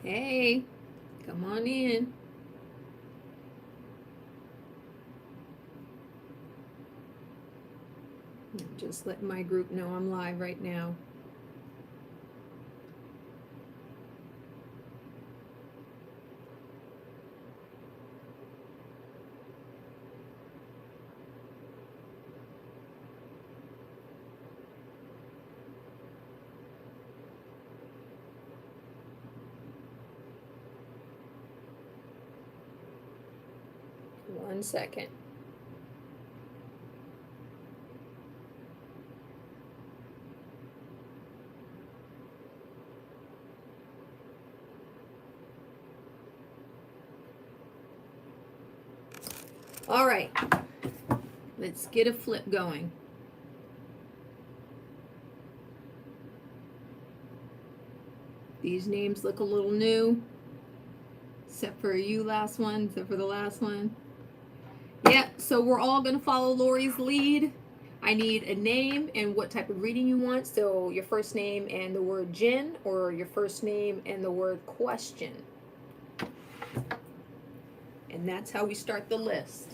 Hey, come on in. Just letting my group know I'm live right now. One second. All right, let's get a flip going. These names look a little new, except for you last one, except for the last one. Yeah, so we're all going to follow Lori's lead. I need a name and what type of reading you want. So your first name and the word Jinn, or your first name and the word question. And that's how we start the list.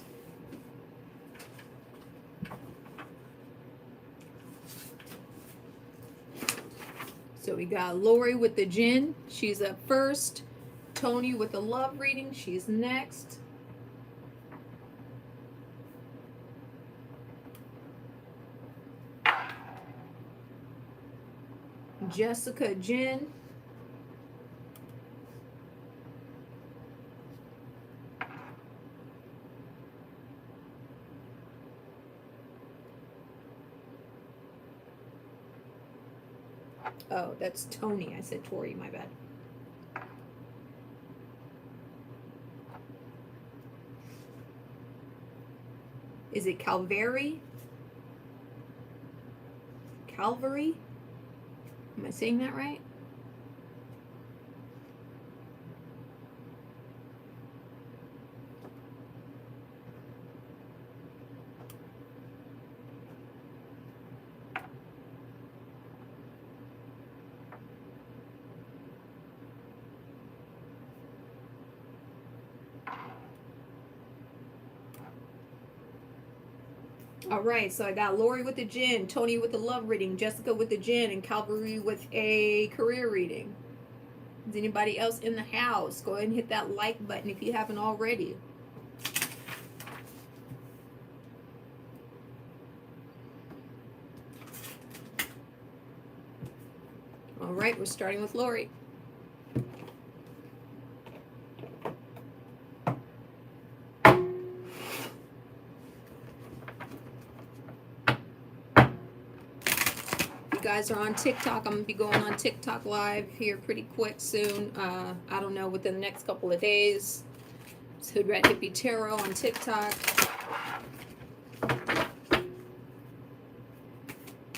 So we got Lori with the Jinn. She's up first. Tony with the love reading. She's next. Jessica Jinn. Oh, that's Tony. I said Tori, my bad. Is it Calvary? Calvary? Am I saying that right? All right, so I got Lori with the Jinn, Tony with the love reading, Jessica with the Jinn, and Calvary with a career reading. Is anybody else in the house? Go ahead and hit that like button if you haven't already. All right, we're starting with Lori. Guys are on TikTok. I'm gonna be going on TikTok live here pretty quick soon. I don't know, within the next couple of days. It's Hood Rat Hippie Tarot on TikTok.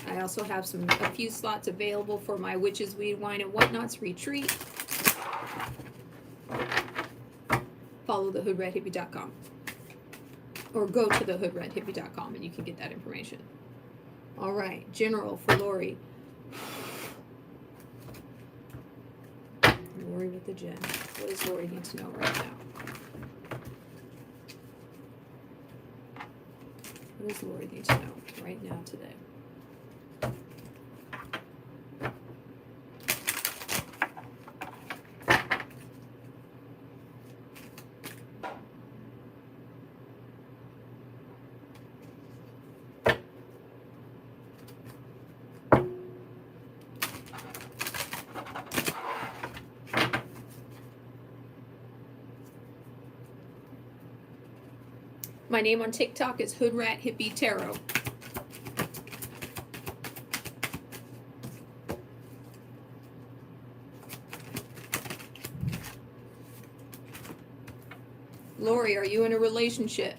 I also have a few slots available for my Witches, Weed, Wine, and Whatnots retreat. Follow the hoodrathhippie.com, or go to the hoodrathhippie.com and you can get that information. All right, General for Lori. Lori with the Jinn. What does Lori need to know right now? What does Lori need to know right now today? My name on TikTok is Hood Rat Hippie Tarot. Lori, are you in a relationship?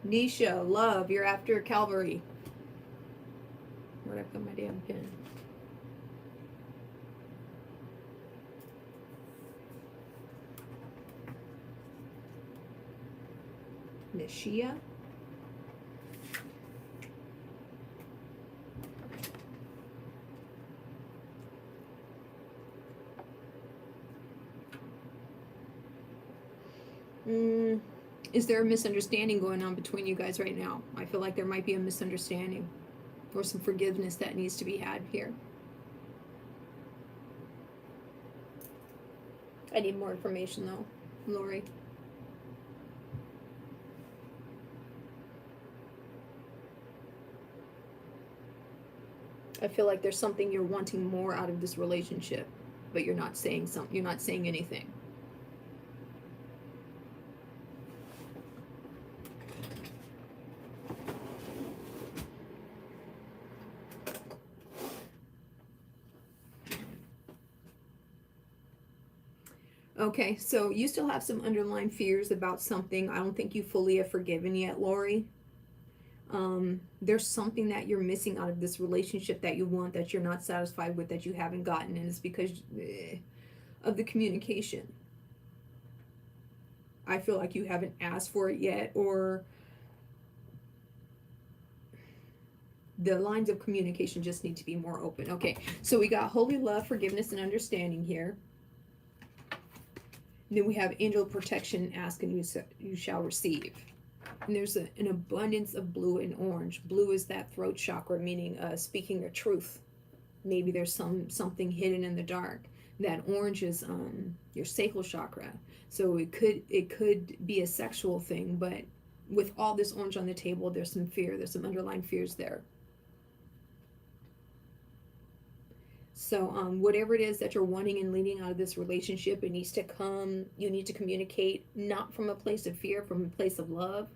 Nisha, love, you're after Calvary. Where'd I put my damn pin? Nishia. Is there a misunderstanding going on between you guys right now? I feel like there might be a misunderstanding or some forgiveness that needs to be had here. I need more information though, Lori. I feel like there's something you're wanting more out of this relationship, but you're not saying something. You're not saying anything. Okay, so you still have some underlying fears about something. I don't think you fully have forgiven yet, Lori. There's something that you're missing out of this relationship that you want, that you're not satisfied with, that you haven't gotten, and it's because of the communication. I feel like you haven't asked for it yet, or the lines of communication just need to be more open. Okay, so we got holy love, forgiveness, and understanding here. And then we have angel protection, ask and you shall receive. And there's an abundance of blue and orange. Blue is that throat chakra, meaning speaking the truth. Maybe there's something hidden in the dark. That orange is your sacral chakra. So it could be a sexual thing, but with all this orange on the table, there's some fear. There's some underlying fears there. So whatever it is that you're wanting and leading out of this relationship, it needs to come. You need to communicate not from a place of fear, from a place of love.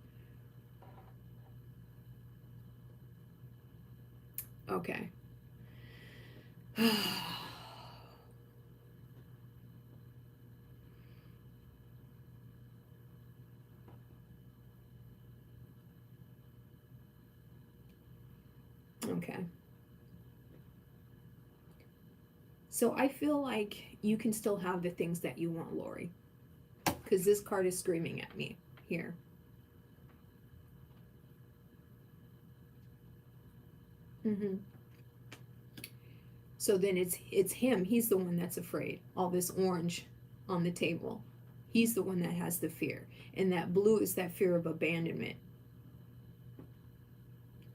Okay. Okay. So I feel like you can still have the things that you want, Lori, because this card is screaming at me here. So then it's him. He's the one that's afraid. All this orange on the table. He's the one that has the fear. And that blue is that fear of abandonment.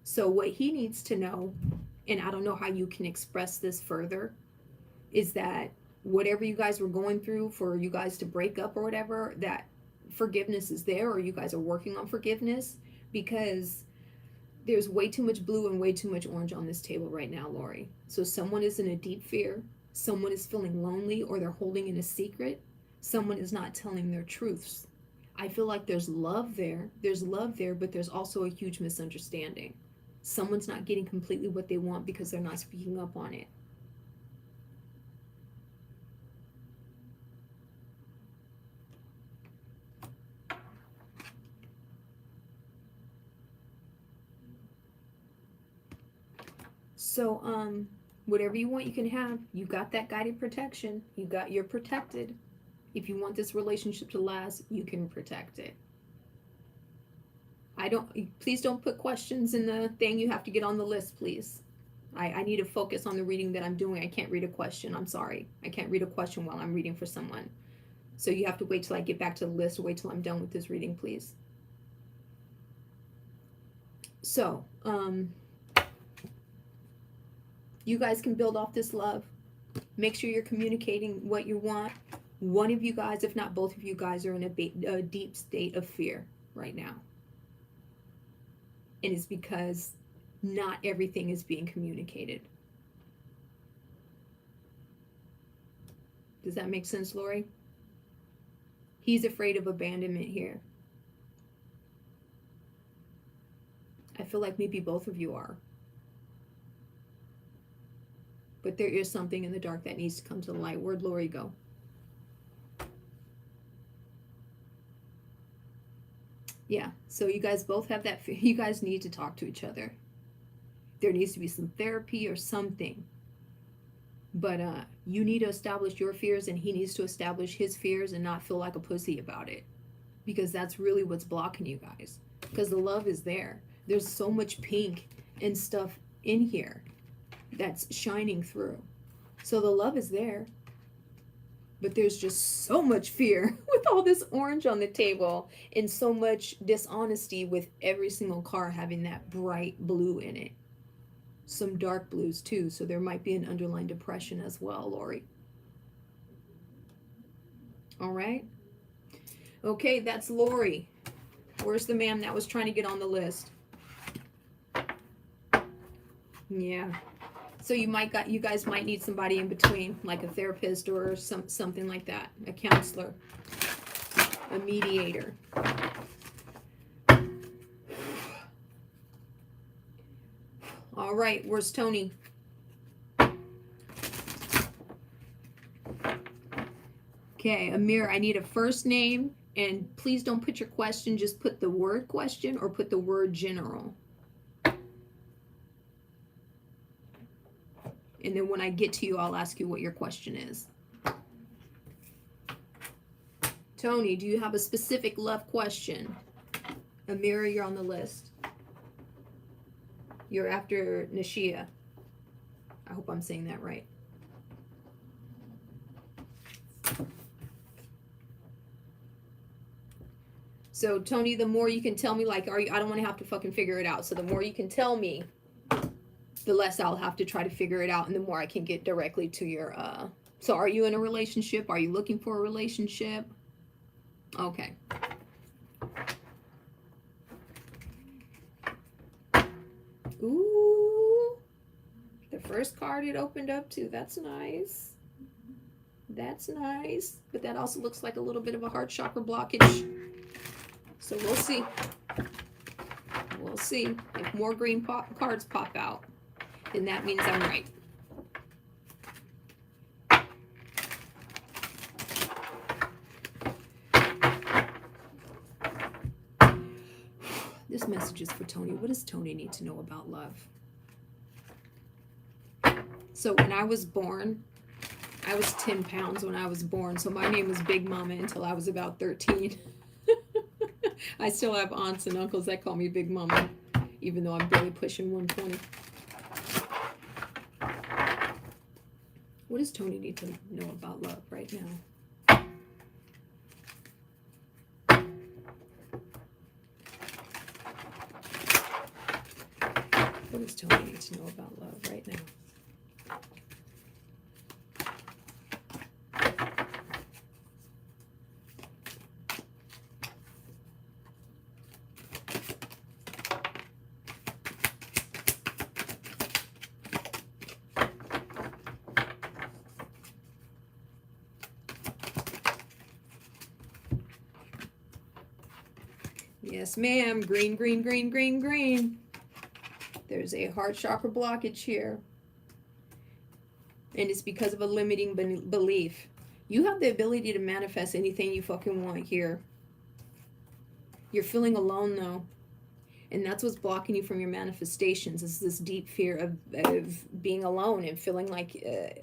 So what he needs to know, and I don't know how you can express this further, is that whatever you guys were going through for you guys to break up or whatever, that forgiveness is there, or you guys are working on forgiveness, because there's way too much blue and way too much orange on this table right now, Lori. So someone is in a deep fear, someone is feeling lonely, or they're holding in a secret, someone is not telling their truths. I feel like there's love there, but there's also a huge misunderstanding. Someone's not getting completely what they want because they're not speaking up on it. So, whatever you want, you can have. You got that guided protection. You're protected. If you want this relationship to last, you can protect it. Please don't put questions in the thing. You have to get on the list, please. I need to focus on the reading that I'm doing. I can't read a question. I'm sorry. I can't read a question while I'm reading for someone. So you have to wait till I get back to the list, or wait till I'm done with this reading, please. So, you guys can build off this love. Make sure you're communicating what you want. One of you guys, if not both of you guys, are in a deep state of fear right now. And it's because not everything is being communicated. Does that make sense, Lori? He's afraid of abandonment here. I feel like maybe both of you are. But there is something in the dark that needs to come to the light. Where'd Lori go? Yeah, so you guys both have that fear. You guys need to talk to each other. There needs to be some therapy or something. But you need to establish your fears, and he needs to establish his fears and not feel like a pussy about it. Because that's really what's blocking you guys. Because the love is there. There's so much pink and stuff in here that's shining through. So the love is there. But there's just so much fear with all this orange on the table and so much dishonesty with every single card having that bright blue in it. Some dark blues too, so there might be an underlying depression as well, Lori. All right. Okay, that's Lori. Where's the man that was trying to get on the list? Yeah. So you guys might need somebody in between, like a therapist or something like that, a counselor, a mediator. All right, where's Tony? Okay, Amir, I need a first name, and please don't put your question, just put the word question or put the word general. And then when I get to you, I'll ask you what your question is. Tony, do you have a specific love question? Amira, you're on the list. You're after Nashia. I hope I'm saying that right. So, Tony, the more you can tell me, like, I don't want to have to fucking figure it out. So the more you can tell me, the less I'll have to try to figure it out, and the more I can get directly to your, so are you in a relationship? Are you looking for a relationship? Okay. Ooh. The first card it opened up to. That's nice. That's nice. But that also looks like a little bit of a heart chakra blockage. So we'll see. We'll see. If more green cards pop out, then that means I'm right. This message is for Tony. What does Tony need to know about love? So when I was born, I was 10 pounds when I was born. So my name was Big Mama until I was about 13. I still have aunts and uncles that call me Big Mama, even though I'm barely pushing 120. What does Tony need to know about love right now? What does Tony need to know about love right now? Yes, ma'am. Green, green, green, green, green. There's a heart chakra blockage here. And it's because of a limiting belief. You have the ability to manifest anything you fucking want here. You're feeling alone, though. And that's what's blocking you from your manifestations, is this deep fear of being alone and feeling like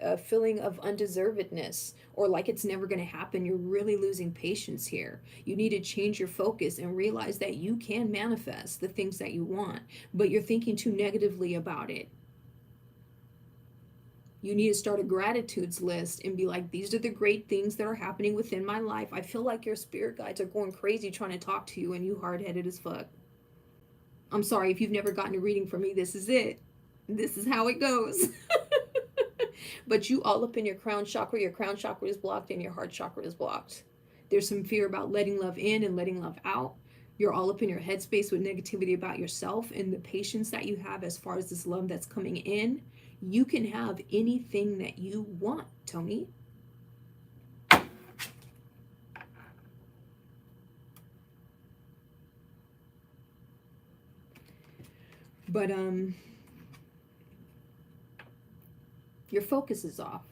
a feeling of undeservedness, or like it's never going to happen. You're really losing patience here. You need to change your focus and realize that you can manifest the things that you want, but you're thinking too negatively about it. You need to start a gratitudes list and be like, these are the great things that are happening within my life. I feel like your spirit guides are going crazy trying to talk to you, and you hard-headed as fuck. I'm sorry, if you've never gotten a reading from me, this is it. This is how it goes. But you all up in your crown chakra is blocked and your heart chakra is blocked. There's some fear about letting love in and letting love out. You're all up in your headspace with negativity about yourself, and the patience that you have as far as this love that's coming in. You can have anything that you want, Tony. But your focus is off.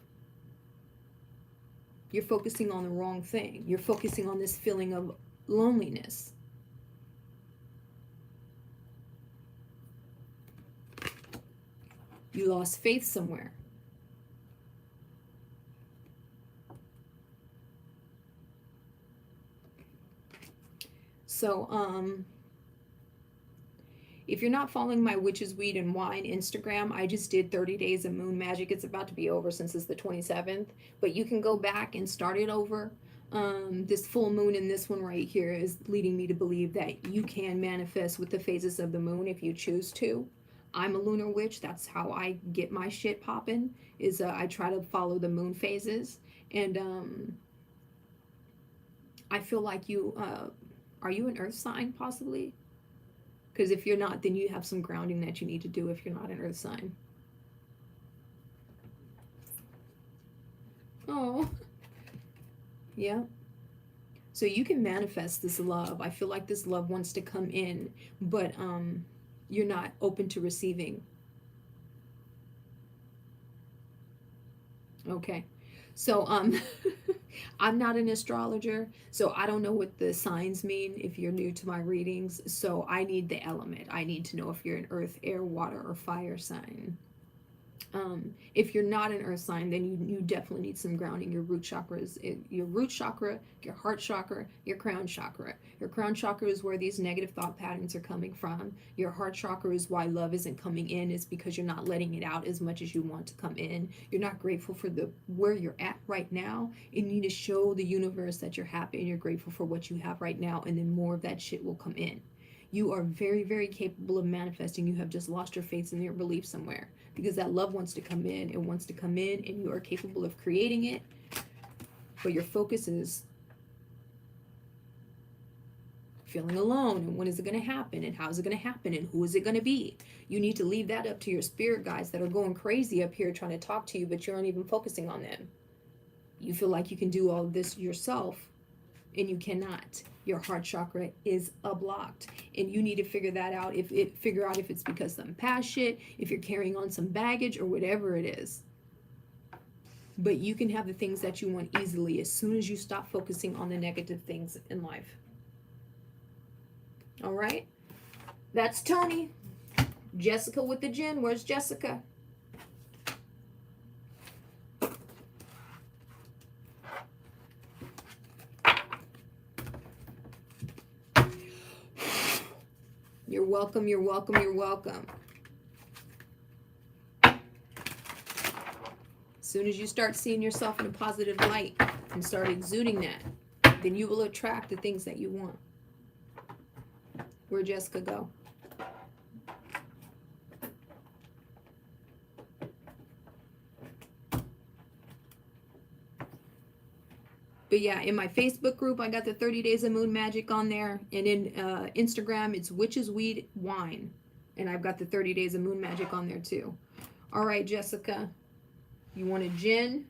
You're focusing on the wrong thing. You're focusing on this feeling of loneliness. You lost faith somewhere. So If you're not following my Witches, Weed, and Wine Instagram, I just did 30 days of moon magic. It's about to be over since it's the 27th, but you can go back and start it over. This full moon and this one right here is leading me to believe that you can manifest with the phases of the moon if you choose to. I'm a lunar witch. That's how I get my shit popping, is I try to follow the moon phases. And I feel like you, are you an earth sign possibly? Because if you're not, then you have some grounding that you need to do if you're not an earth sign. Oh, yeah. So you can manifest this love. I feel like this love wants to come in, but you're not open to receiving. Okay. So I'm not an astrologer, so I don't know what the signs mean if you're new to my readings. So I need the element. I need to know if you're an earth, air, water, or fire sign. If you're not an earth sign, then you definitely need some grounding. Your root chakra is your root chakra, your heart chakra, your crown chakra. Your crown chakra is where these negative thought patterns are coming from. Your heart chakra is why love isn't coming in, is because you're not letting it out as much as you want to come in. You're not grateful for where you're at right now. You need to show the universe that you're happy and you're grateful for what you have right now, and then more of that shit will come in. You are very, very capable of manifesting. You have just lost your faith in your belief somewhere, because that love wants to come in. It wants to come in, and you are capable of creating it. But your focus is feeling alone, and when is it going to happen, and how is it going to happen, and who is it going to be? You need to leave that up to your spirit guides that are going crazy up here trying to talk to you, but you aren't even focusing on them. You feel like you can do all of this yourself, and you cannot. Your heart chakra is blocked, and you need to figure that out. Figure out if it's because some past shit, if you're carrying on some baggage, or whatever it is. But you can have the things that you want easily as soon as you stop focusing on the negative things in life. All right, that's Tony. Jessica with the gin. Where's Jessica? You're welcome, you're welcome, you're welcome. As soon as you start seeing yourself in a positive light and start exuding that, then you will attract the things that you want. Where'd Jessica go? But yeah, in my Facebook group, I got the 30 Days of Moon Magic on there. And in Instagram, it's Witches, Weed, Wine. And I've got the 30 Days of Moon Magic on there too. All right, Jessica. You want a gin?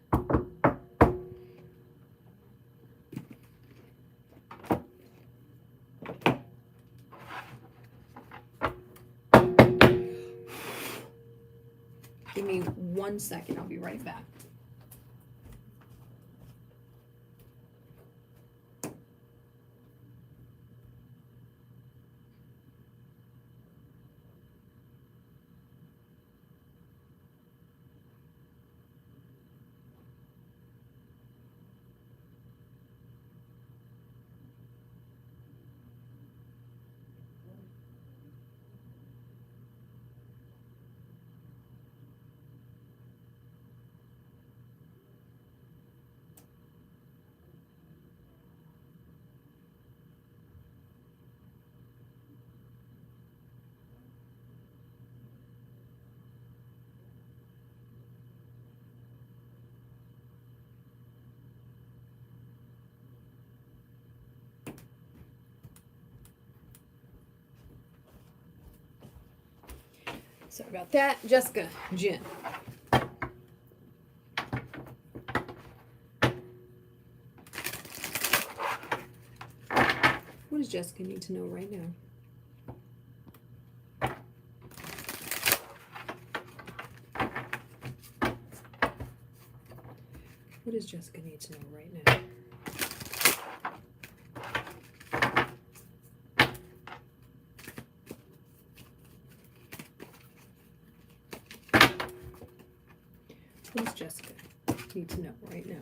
Give me 1 second. I'll be right back. Sorry about that. Jessica, gin. What does Jessica need to know right now? What does Jessica need to know right now? What does Jessica need to know right now?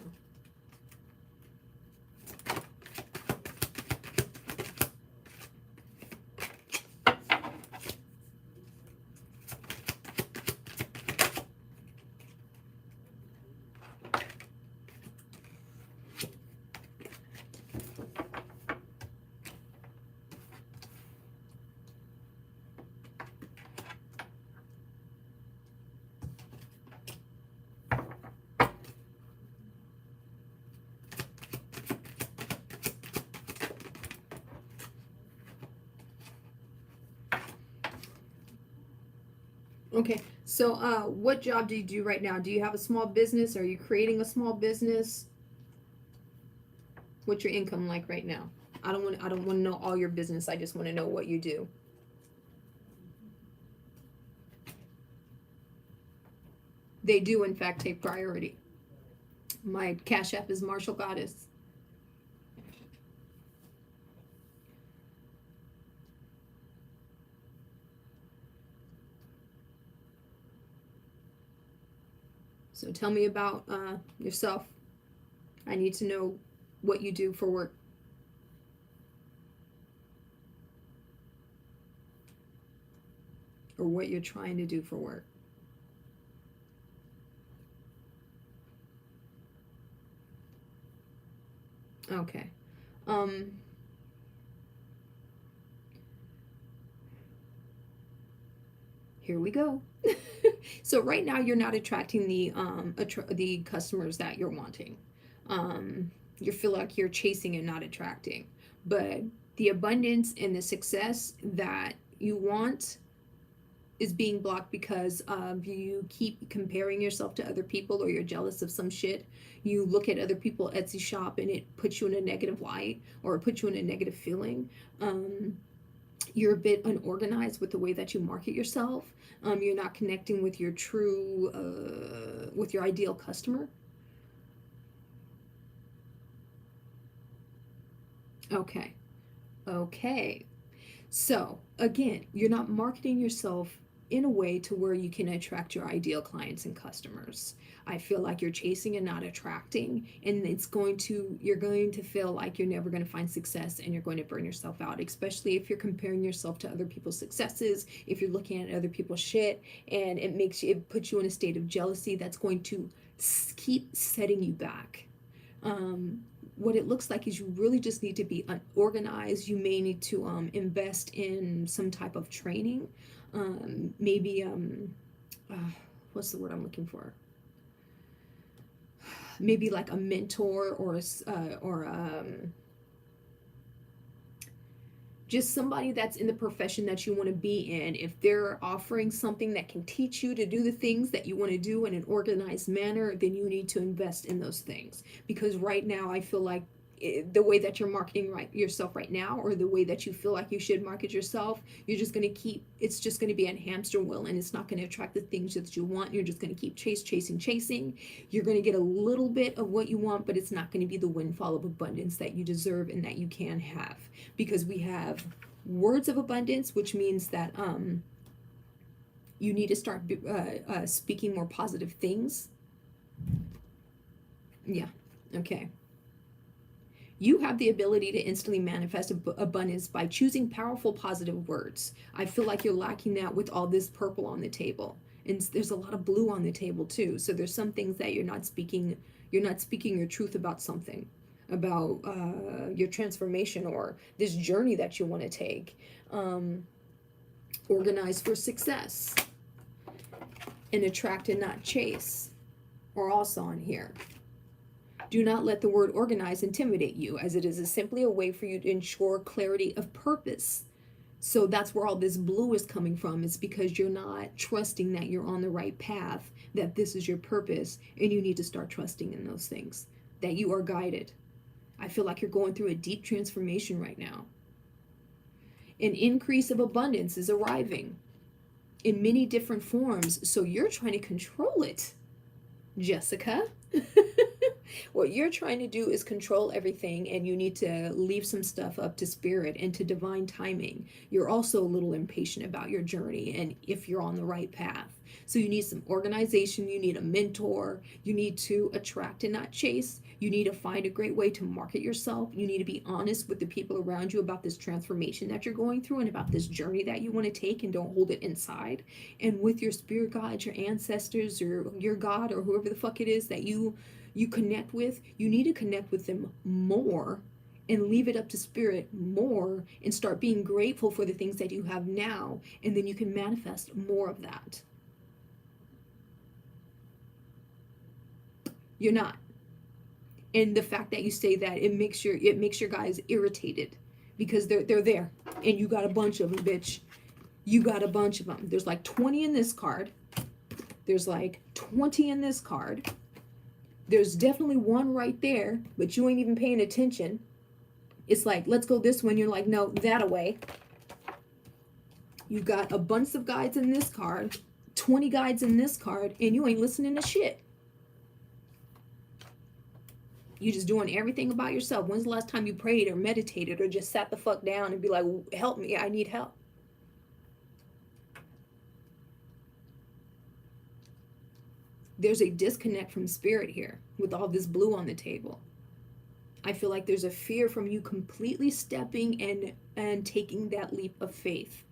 Okay, so what job do you do right now? Do you have a small business? Are you creating a small business? What's your income like right now? I don't want to know all your business. I just want to know what you do. They do in fact take priority. My Cash App is Martial Goddess. So tell me about yourself. I need to know what you do for work. Or what you're trying to do for work. Okay. Um, Here we go. So right now you're not attracting the customers that you're wanting. You feel like you're chasing and not attracting. But the abundance and the success that you want is being blocked because you keep comparing yourself to other people, or you're jealous of some shit. You look at other people Etsy shop and it puts you in a negative light, or it puts you in a negative feeling. You're a bit unorganized with the way that you market yourself. You're not connecting with your true with your ideal customer. Okay. Okay. So again, you're not marketing yourself in a way to where you can attract your ideal clients and customers. I feel like you're chasing and not attracting, and you're going to feel like you're never going to find success, and you're going to burn yourself out, especially if you're comparing yourself to other people's successes, if you're looking at other people's shit, and it puts you in a state of jealousy that's going to keep setting you back. What it looks like is you really just need to be organized. You may need to invest in some type of training. Maybe, what's the word I'm looking for? Maybe like a mentor, or just somebody that's in the profession that you want to be in. If they're offering something that can teach you to do the things that you want to do in an organized manner, then you need to invest in those things. Because right now I feel like the way that you're marketing yourself right now, or the way that you feel like you should market yourself, you're just going to it's just going to be a hamster wheel, and it's not going to attract the things that you want. You're just going to keep chasing. You're going to get a little bit of what you want, but it's not going to be the windfall of abundance that you deserve and that you can have. Because we have words of abundance, which means that you need to start speaking more positive things. Yeah. Okay. You have the ability to instantly manifest abundance by choosing powerful, positive words. I feel like you're lacking that with all this purple on the table. And there's a lot of blue on the table too. So there's some things that you're not speaking your truth about something, about your transformation, or this journey that you want to take. Organize for success, and attract and not chase are also on here. Do not let the word organize intimidate you, as it is simply a way for you to ensure clarity of purpose. So that's where all this blue is coming from. It's because you're not trusting that you're on the right path, that this is your purpose, and you need to start trusting in those things, that you are guided. I feel like you're going through a deep transformation right now. An increase of abundance is arriving in many different forms, so you're trying to control it, Jessica. What you're trying to do is control everything, and you need to leave some stuff up to spirit and to divine timing. You're also a little impatient about your journey and if you're on the right path. So you need some organization, you need a mentor, you need to attract and not chase. You need to find a great way to market yourself. You need to be honest with the people around you about this transformation that you're going through and about this journey that you want to take, and don't hold it inside. And with your spirit guides, your ancestors, or your God, or whoever the fuck it is that you connect with, you need to connect with them more and leave it up to spirit more, and start being grateful for the things that you have now, and then you can manifest more of that. You're not. And the fact that you say that, it makes your guys irritated, because they're there and you got a bunch of them, bitch. You got a bunch of them. There's like 20 in this card. There's like 20 in this card. There's definitely one right there, but you ain't even paying attention. It's like, let's go this one. You're like, no, that away. You got a bunch of guides in this card, 20 guides in this card, and you ain't listening to shit. You just doing everything about yourself. When's the last time you prayed or meditated or just sat the fuck down and be like, help me, I need help? There's a disconnect from spirit here with all this blue on the table. I feel like there's a fear from you completely stepping and taking that leap of faith.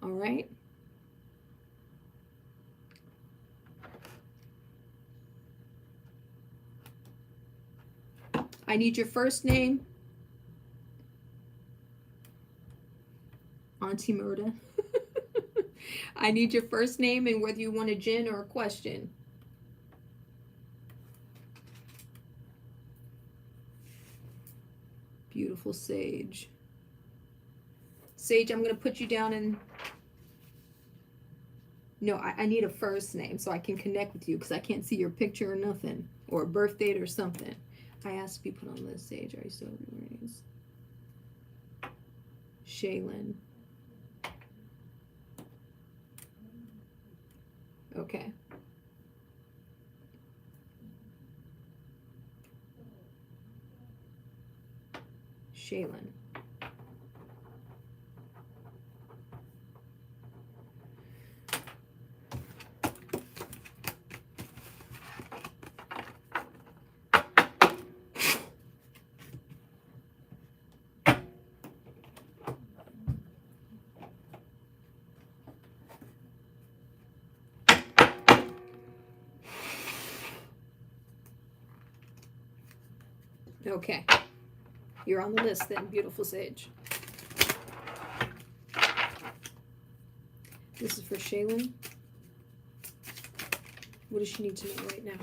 All right? I need your first name. Auntie Murda. I need your first name and whether you want a gin or a question. Beautiful Sage. Sage, I'm going to put you down in... No, I need a first name so I can connect with you because I can't see your picture or nothing. Or a birth date or something. I asked to be put on the list. Sage, are you still raised? Shaylin. Okay. Shaylin. Okay. You're on the list then, beautiful Sage. This is for Shaylin. What does she need to know right now?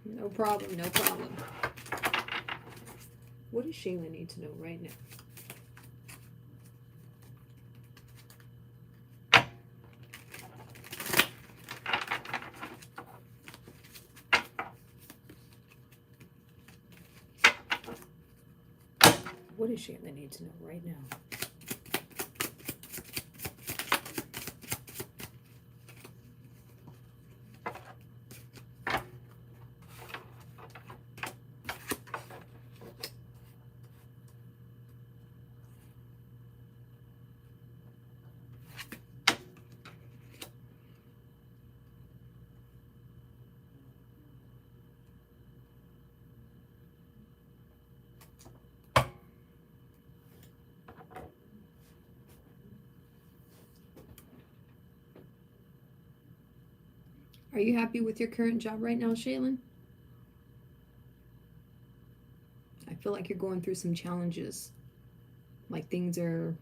No problem, no problem. What does Shaylin need to know right now? What does Shaylin need to know right now? Are you happy with your current job right now, Shaylin? I feel like you're going through some challenges. Like things are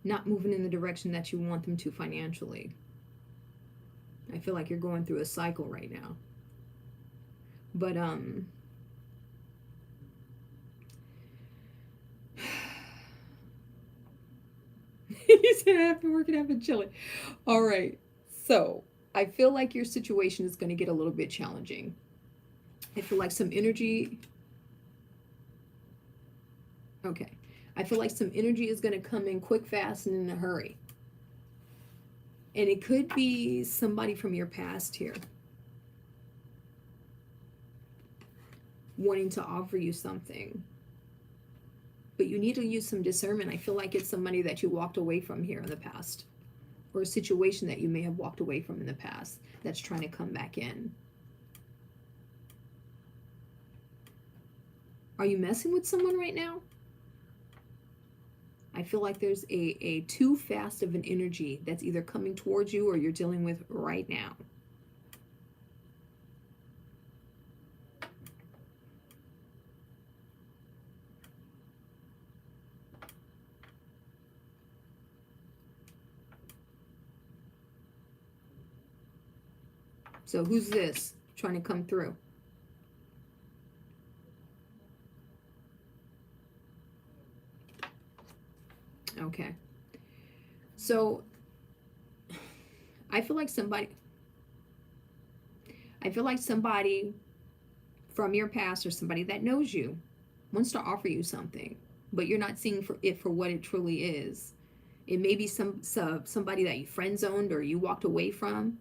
not moving in the direction that you want them to financially. I feel like you're going through a cycle right now. But you said I've been working, I've been chilling. All right. So I feel like your situation is going to get a little bit challenging. I feel like some energy. Okay. I feel like some energy is going to come in quick, fast, and in a hurry. And it could be somebody from your past here wanting to offer you something. But you need to use some discernment. I feel like it's somebody that you walked away from here in the past. Or a situation that you may have walked away from in the past that's trying to come back in. Are you messing with someone right now? I feel like there's a too fast of an energy that's either coming towards you or you're dealing with right now. So who's this trying to come through? Okay. So I feel like somebody from your past or somebody that knows you wants to offer you something, but you're not seeing for what it truly is. It may be somebody that you friend zoned or you walked away from.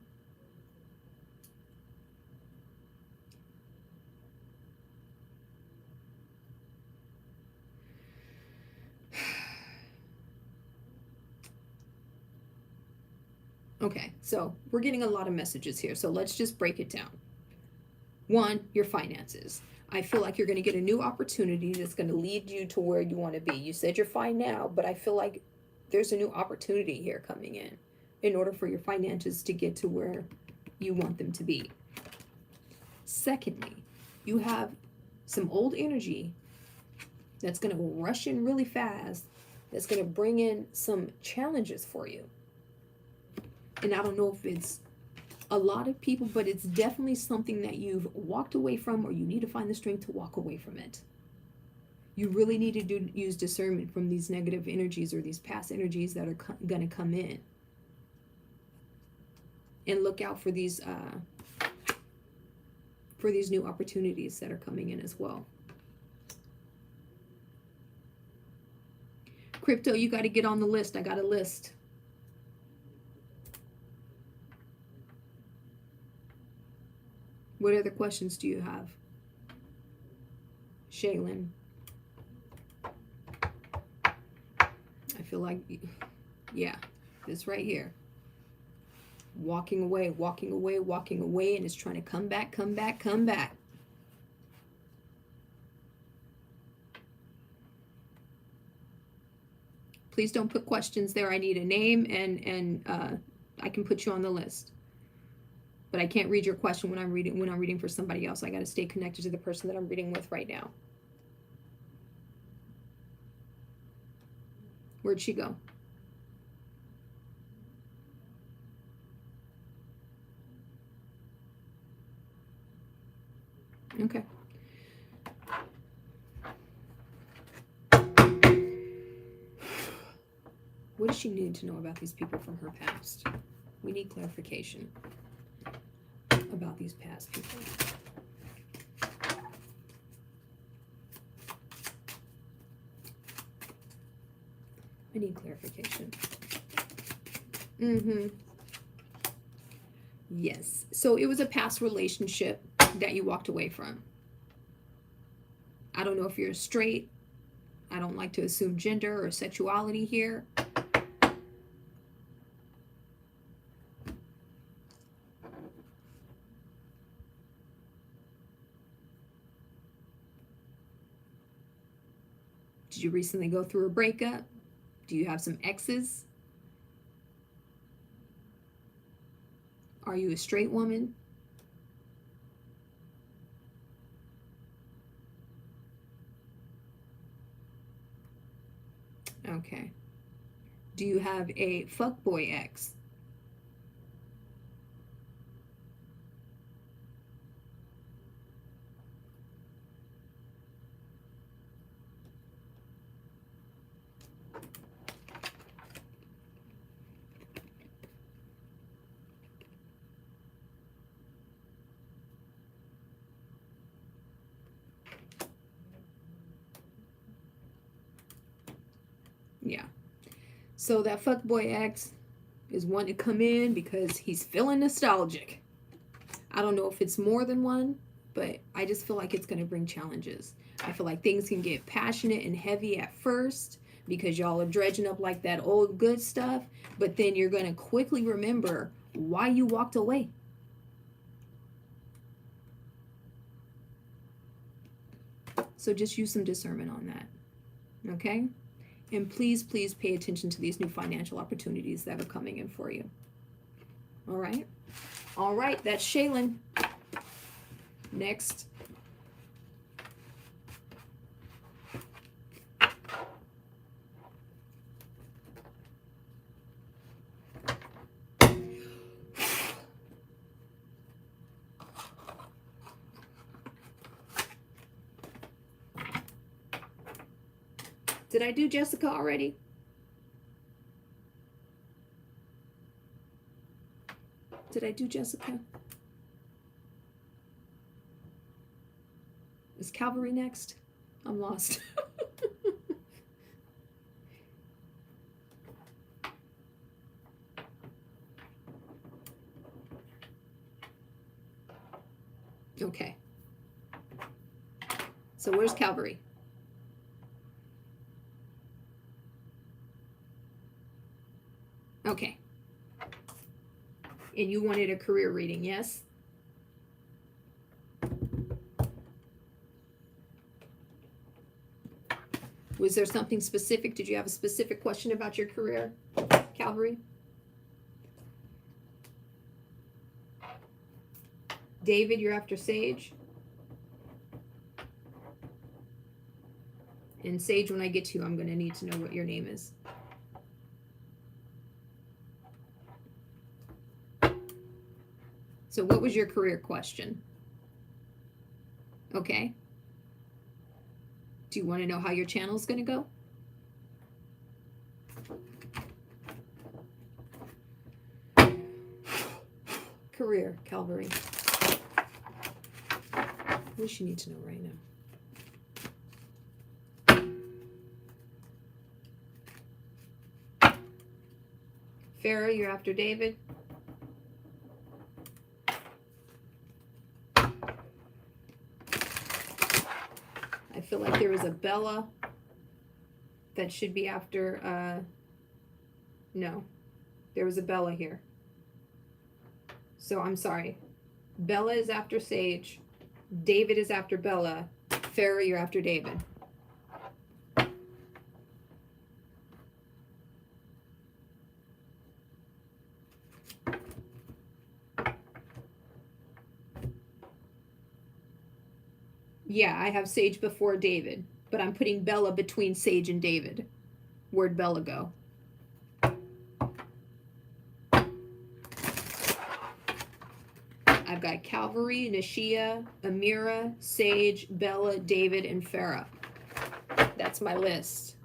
Okay, so we're getting a lot of messages here, so let's just break it down. One, your finances. I feel like you're going to get a new opportunity that's going to lead you to where you want to be. You said you're fine now, but I feel like there's a new opportunity here coming in order for your finances to get to where you want them to be. Secondly, you have some old energy that's going to rush in really fast, that's going to bring in some challenges for you. And I don't know if it's a lot of people, but it's definitely something that you've walked away from, or you need to find the strength to walk away from it. You really need to use discernment from these negative energies or these past energies that are going to come in. And look out for these new opportunities that are coming in as well. Crypto, you got to get on the list. I got a list. What other questions do you have? Shaylin. I feel like, yeah, this right here. Walking away, walking away, walking away, and it's trying to come back, come back, come back. Please don't put questions there. I need a name and I can put you on the list. But I can't read your question when I'm reading for somebody else. I got to stay connected to the person that I'm reading with right now. Where'd she go? Okay. What does she need to know about these people from her past? We need clarification about these past people. I need clarification. Yes. So it was a past relationship that you walked away from. I don't know if you're straight. I don't like to assume gender or sexuality here. Did you recently go through a breakup? Do you have some exes? Are you a straight woman? Okay. Do you have a fuckboy ex? Yeah. So that fuckboy ex is one to come in because he's feeling nostalgic. I don't know if it's more than one, but I just feel like it's going to bring challenges. I feel like things can get passionate and heavy at first because y'all are dredging up like that old good stuff, but then you're going to quickly remember why you walked away. So just use some discernment on that, okay? And please, please pay attention to these new financial opportunities that are coming in for you. All right? All right, that's Shaylin. Next. Did I do Jessica already? Did I do Jessica? Is Calvary next? I'm lost. Okay. So where's Calvary? Okay. And you wanted a career reading, yes? Was there something specific? Did you have a specific question about your career, Calvary? David, you're after Sage. And Sage, when I get to you, I'm going to need to know what your name is. So what was your career question? Okay. Do you want to know how your channel is going to go? Career, Calvary. What does you need to know right now? Farrah, you're after David. I feel like there was a Bella that should be after, no, there was a Bella here. So I'm sorry. Bella is after Sage. David is after Bella. Farrah, you're after David. Yeah, I have Sage before David, but I'm putting Bella between Sage and David. Where'd Bella go? I've got Calvary, Nashia, Amira, Sage, Bella, David, and Farrah. That's my list.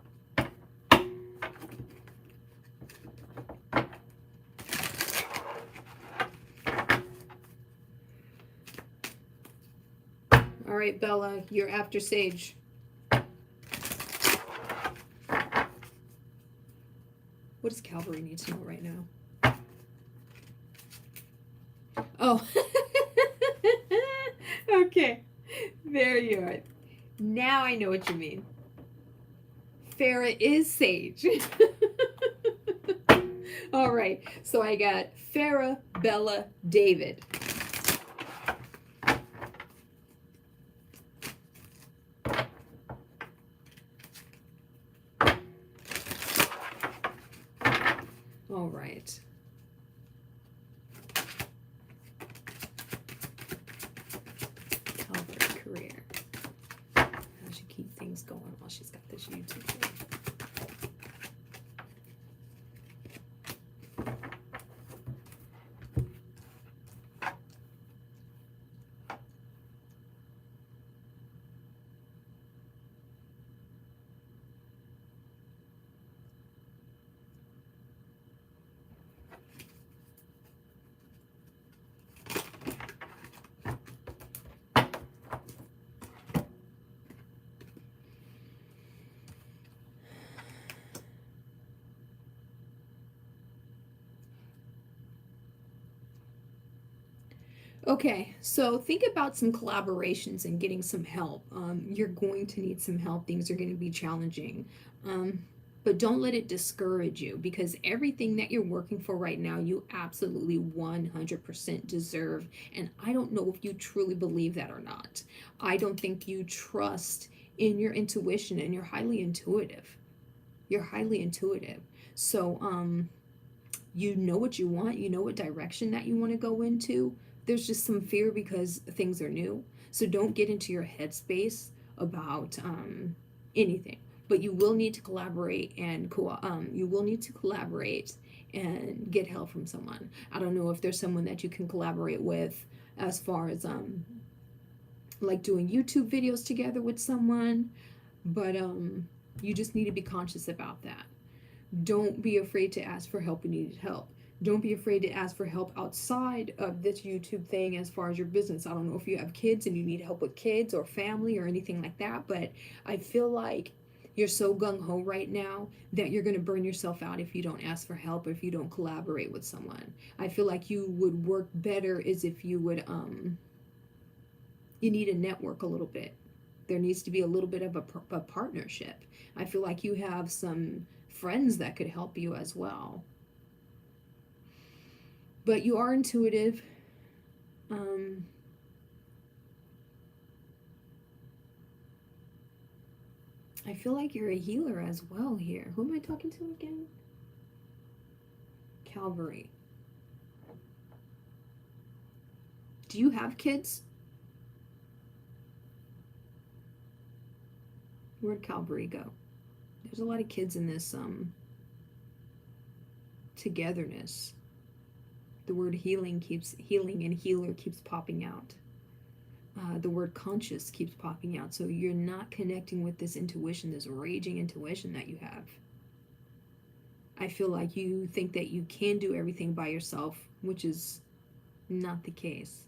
All right, Bella, you're after Sage. What does Calvary need to know right now? Oh, okay. There you are. Now I know what you mean. Farrah is Sage. All right, so I got Farrah, Bella, David. All right. Calvary career. How she keep things going while she's got this YouTube thing. Okay, so think about some collaborations and getting some help. You're going to need some help. Things are going to be challenging. But don't let it discourage you, because everything that you're working for right now, you absolutely 100% deserve. And I don't know if you truly believe that or not. I don't think you trust in your intuition, and you're highly intuitive. You're highly intuitive. So you know what you want. You know what direction that you want to go into. There's just some fear because things are new. So don't get into your headspace about anything. But you will need to collaborate and and get help from someone. I don't know if there's someone that you can collaborate with as far as like doing YouTube videos together with someone, but You just need to be conscious about that. Don't be afraid to ask for help when you need help. Don't be afraid to ask for help outside of this YouTube thing as far as your business. I don't know if you have kids and you need help with kids or family or anything like that, but I feel like you're so gung-ho right now that you're going to burn yourself out if you don't ask for help or if you don't collaborate with someone. I feel like you would work better as if you would you need to network a little bit. There needs to be a little bit of a partnership. I feel like you have some friends that could help you as well. But you are intuitive. I feel like you're a healer as well here. Who am I talking to again? Calvary. Do you have kids? Where'd Calvary go? There's a lot of kids in this togetherness. The word healing and healer keeps popping out. The word conscious keeps popping out. So you're not connecting with this intuition, this raging intuition that you have. I feel like you think that you can do everything by yourself, which is not the case.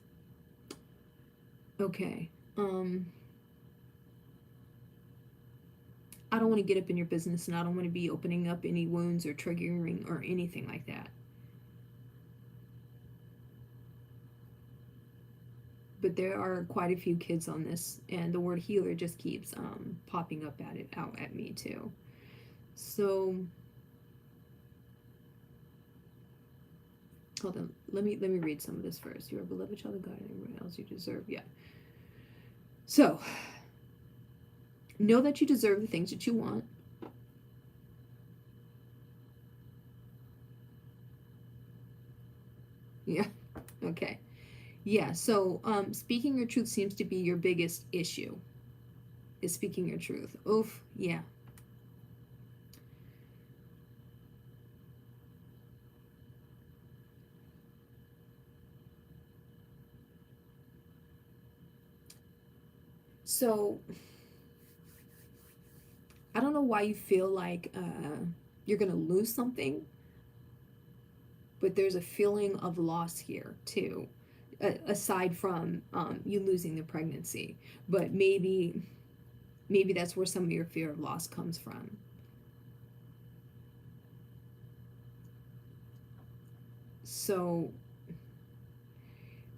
Okay. I don't want to get up in your business, and I don't want to be opening up any wounds or triggering or anything like that. But there are quite a few kids on this, and the word healer just keeps popping up out at me too. So hold on, let me read some of this first. You are beloved child of God, and everyone else you deserve. Yeah. So know that you deserve the things that you want. Yeah. Okay. Yeah, so speaking your truth seems to be your biggest issue, is speaking your truth. Oof, yeah. So, I don't know why you feel like you're going to lose something, but there's a feeling of loss here, too. Aside from you losing the pregnancy, but maybe that's where some of your fear of loss comes from. So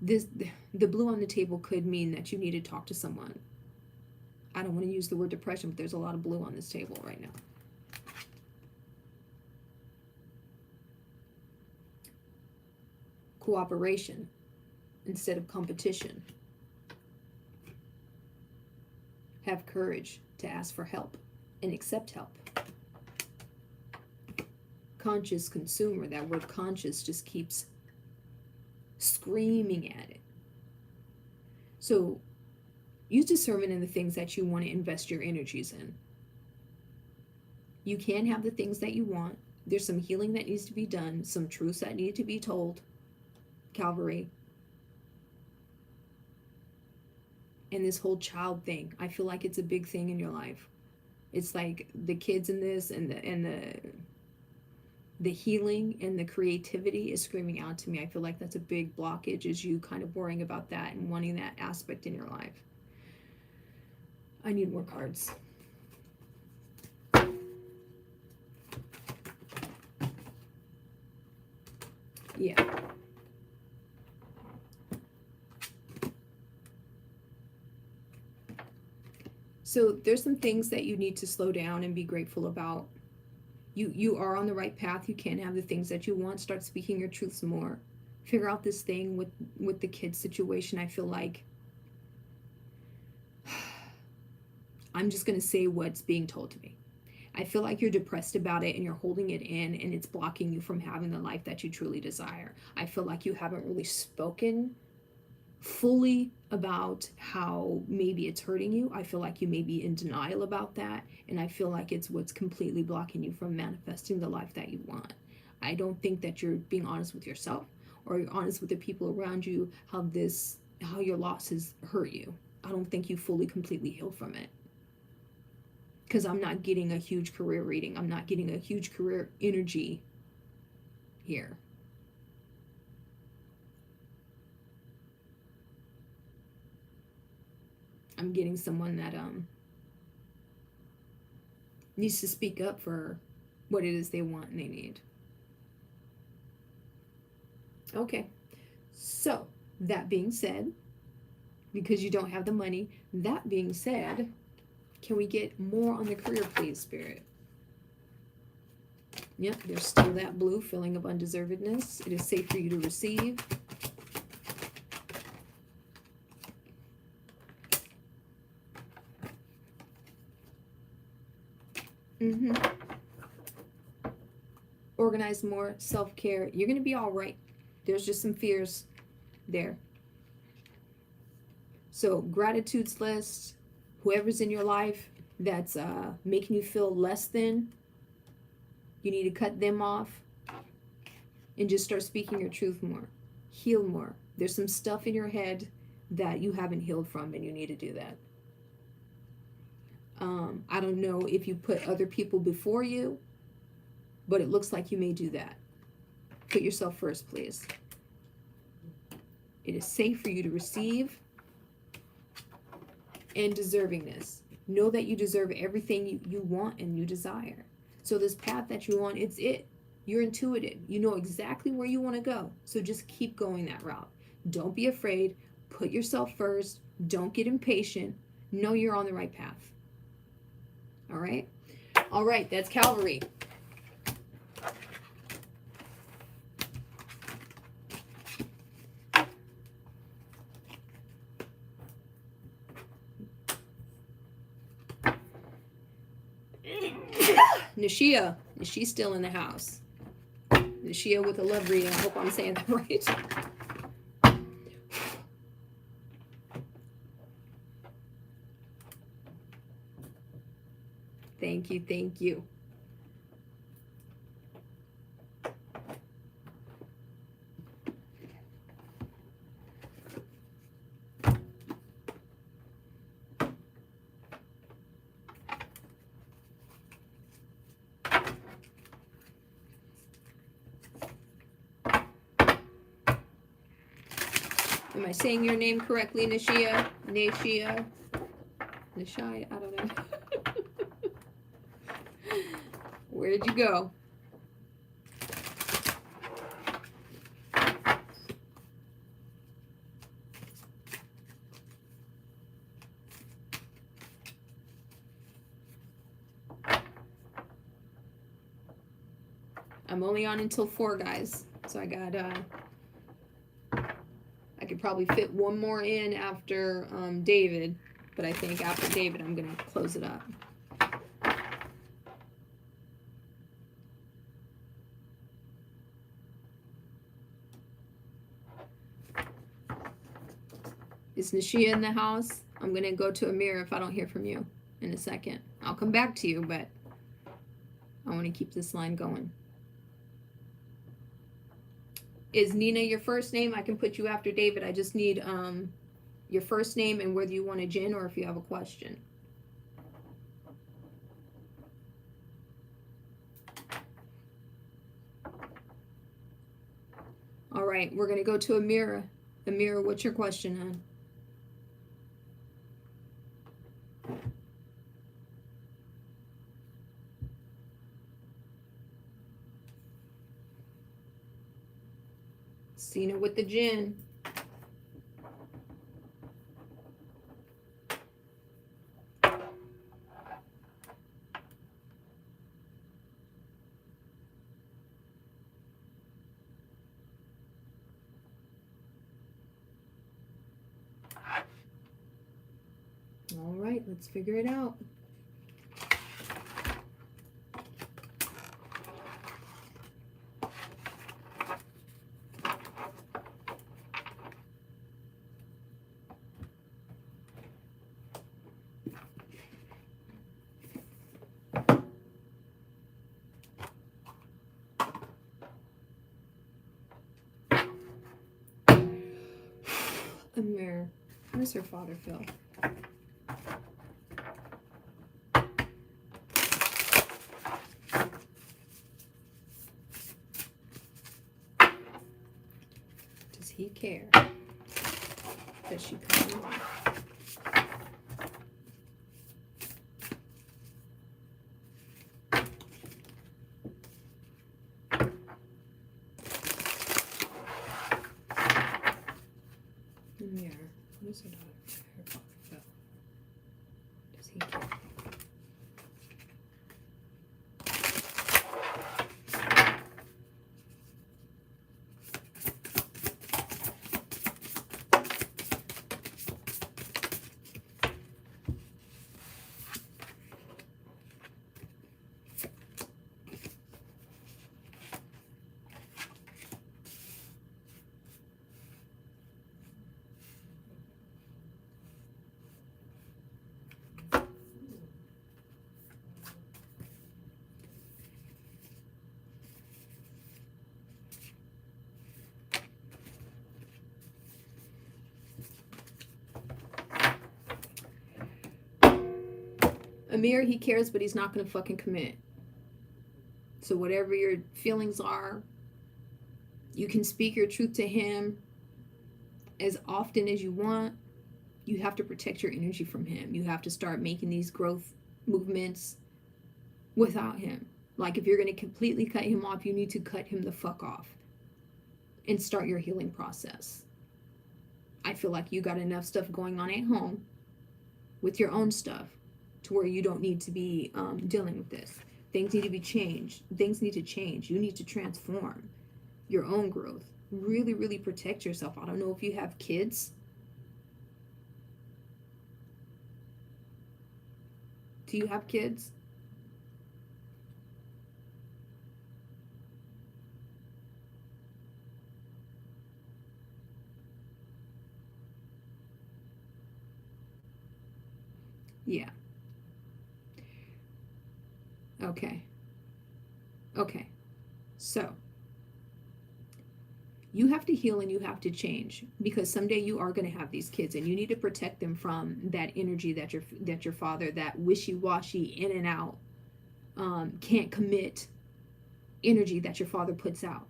the blue on the table could mean that you need to talk to someone. I don't want to use the word depression, but there's a lot of blue on this table right now. Cooperation instead of competition. Have courage to ask for help and accept help. Conscious consumer, that word conscious just keeps screaming at it. So use discernment in the things that you want to invest your energies in. You can have the things that you want. There's some healing that needs to be done, some truths that need to be told. Calvary. And this whole child thing, I feel like it's a big thing in your life. It's like the kids in this and the healing and the creativity is screaming out to me. I feel like that's a big blockage, is you kind of worrying about that and wanting that aspect in your life. I need more cards. Yeah. So there's some things that you need to slow down and be grateful about. You are on the right path. You can have the things that you want. Start speaking your truths more. Figure out this thing with the kid situation. I feel like I'm just going to say what's being told to me. I feel like you're depressed about it and you're holding it in, and it's blocking you from having the life that you truly desire. I feel like you haven't really spoken fully about how maybe it's hurting you. I feel like you may be in denial about that, and I feel like it's what's completely blocking you from manifesting the life that you want. I don't think that you're being honest with yourself, or you're honest with the people around you, how your loss has hurt you. I don't think you fully completely healed from it. because I'm not getting a huge career reading. I'm not getting a huge career energy here. I'm getting someone that needs to speak up for what it is they want and they need. Okay, so that being said, because you don't have the money, that being said, can we get more on the career, please, Spirit? Yep, there's still that blue feeling of undeservedness. It is safe for you to receive. Organize more, self-care. You're going to be all right. There's just some fears there. So gratitudes list, whoever's in your life that's making you feel less than, you need to cut them off and just start speaking your truth more. Heal more. There's some stuff in your head that you haven't healed from, and you need to do that. I don't know if you put other people before you, but it looks like you may do that. Put yourself first, please. It is safe for you to receive. And deservingness. Know that you deserve everything you want and you desire. So this path that you're on, it's it. You're intuitive. You know exactly where you want to go. So just keep going that route. Don't be afraid. Put yourself first. Don't get impatient. Know you're on the right path. All right? All right, that's Calvary. Nashia, is she still in the house? Nashia with a love reading. I hope I'm saying that right. Thank you, thank you. Am I saying your name correctly, Nashia? Nashia? Nashai? I don't know. Where did you go? I'm only on until 4, guys. So I got, I could probably fit one more in after David. But I think after David, I'm going to close it up. Is Nashia in the house? I'm going to go to Amir if I don't hear from you in a second. I'll come back to you, but I want to keep this line going. Is Nina your first name? I can put you after David. I just need your first name and whether you want a gin or if you have a question. All right, we're going to go to Amira. Amira, what's your question, hon? Cena with the gin. All right, let's figure it out. Amir, where's her father, Phil? Does he care that she cut him off? Mirror. What is her daughter? Her father fell. Does he care? Amir, he cares, but he's not going to fucking commit. So whatever your feelings are, you can speak your truth to him as often as you want. You have to protect your energy from him. You have to start making these growth movements without him. Like if you're going to completely cut him off, you need to cut him the fuck off and start your healing process. I feel like you got enough stuff going on at home with your own stuff to where you don't need to be dealing with this. Things need to be changed. Things need to change. You need to transform your own growth. Really, really protect yourself. I don't know if you have kids. Do you have kids? Yeah. Okay. Okay. So, you have to heal and you have to change, because someday you are going to have these kids and you need to protect them from that energy that your father, that wishy-washy, in and out, can't commit energy that your father puts out.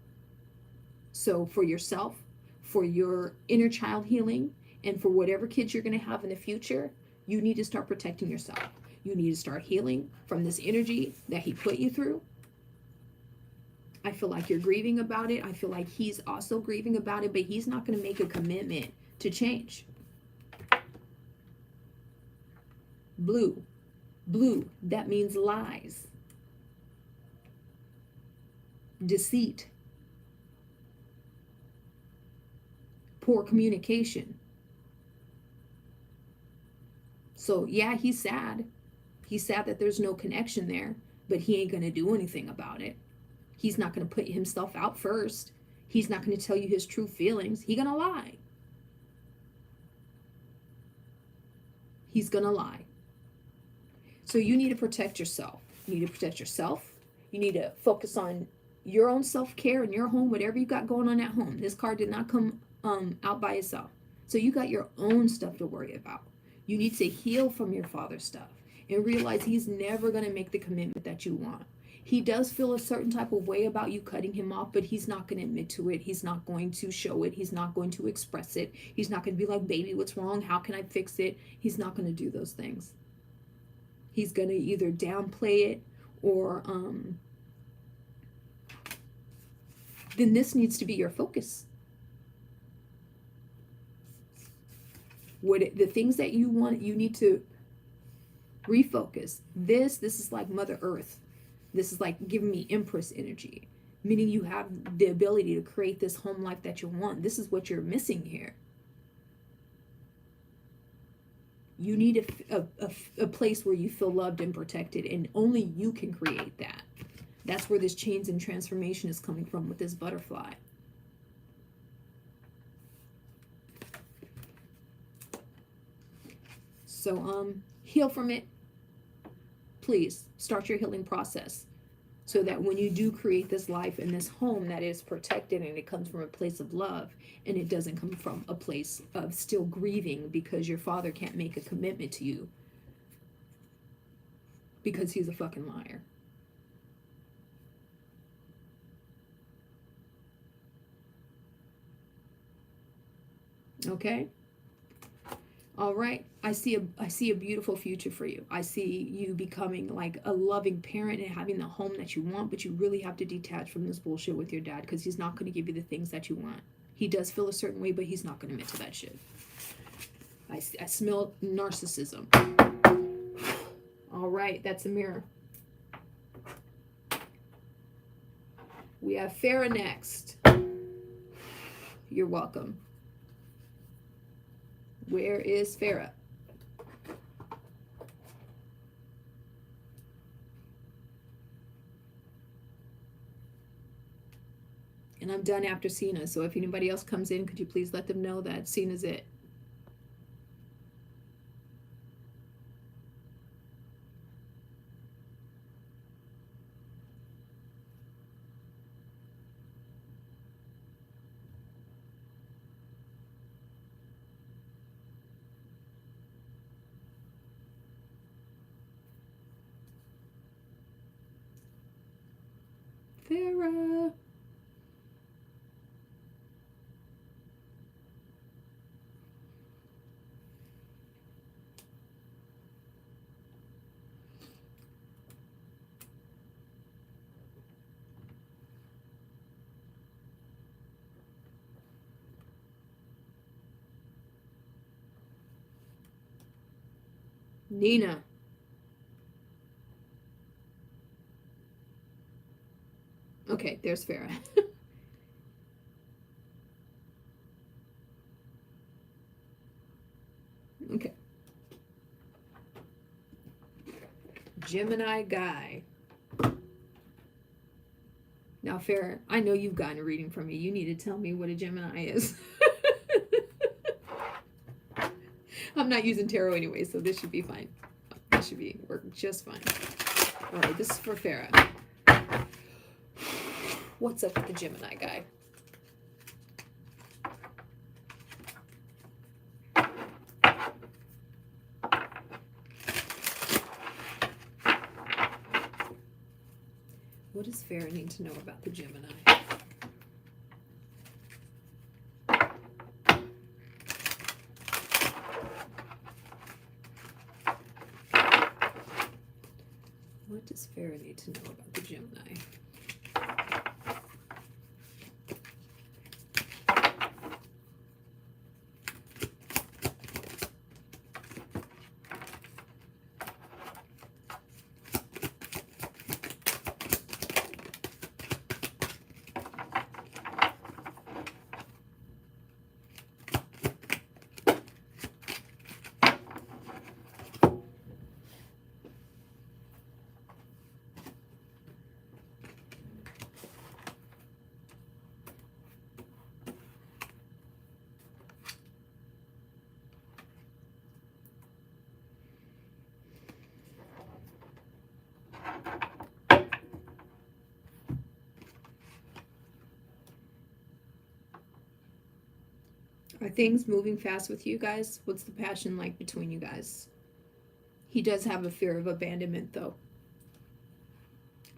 So for yourself, for your inner child healing, and for whatever kids you're going to have in the future, you need to start protecting yourself. You need to start healing from this energy that he put you through. I feel like you're grieving about it. I feel like he's also grieving about it, but he's not going to make a commitment to change. Blue. Blue, that means lies, deceit, poor communication. So yeah, he's sad. He's sad that there's no connection there, but he ain't going to do anything about it. He's not going to put himself out first. He's not going to tell you his true feelings. He's going to lie. He's going to lie. So you need to protect yourself. You need to protect yourself. You need to focus on your own self-care in your home, whatever you got going on at home. This card did not come out by itself. So you got your own stuff to worry about. You need to heal from your father's stuff and realize he's never going to make the commitment that you want. He does feel a certain type of way about you cutting him off, but he's not going to admit to it. He's not going to show it. He's not going to express it. He's not going to be like, baby, what's wrong? How can I fix it? He's not going to do those things. He's going to either downplay it or then this needs to be your focus. The things that you want, you need to refocus. This is like Mother Earth. This is like giving me Empress energy, meaning you have the ability to create this home life that you want. This is what you're missing here. You need a place where you feel loved and protected, and only you can create that. That's where this change and transformation is coming from with this butterfly. So heal from it. Please start your healing process so that when you do create this life and this home that is protected and it comes from a place of love and it doesn't come from a place of still grieving because your father can't make a commitment to you because he's a fucking liar. Okay? All right. I see a beautiful future for you. I see you becoming like a loving parent and having the home that you want, but you really have to detach from this bullshit with your dad because he's not going to give you the things that you want. He does feel a certain way, but he's not going to admit to that shit. I smell narcissism. All right, that's a mirror. We have Farah next. You're welcome. Where is Farah? And I'm done after Cena, so if anybody else comes in, could you please let them know that Cena's it? Farah. Nina. Okay, there's Farah. Okay. Gemini guy. Now, Farah, I know you've gotten a reading from me. You need to tell me what a Gemini is. I'm not using tarot anyway, so this should be fine. This should be working just fine. All right, this is for Farah. What's up with the Gemini guy? What does Farah need to know about the Gemini? What does Farah need to know about the Gemini? Are things moving fast with you guys? What's the passion like between you guys? He does have a fear of abandonment, though.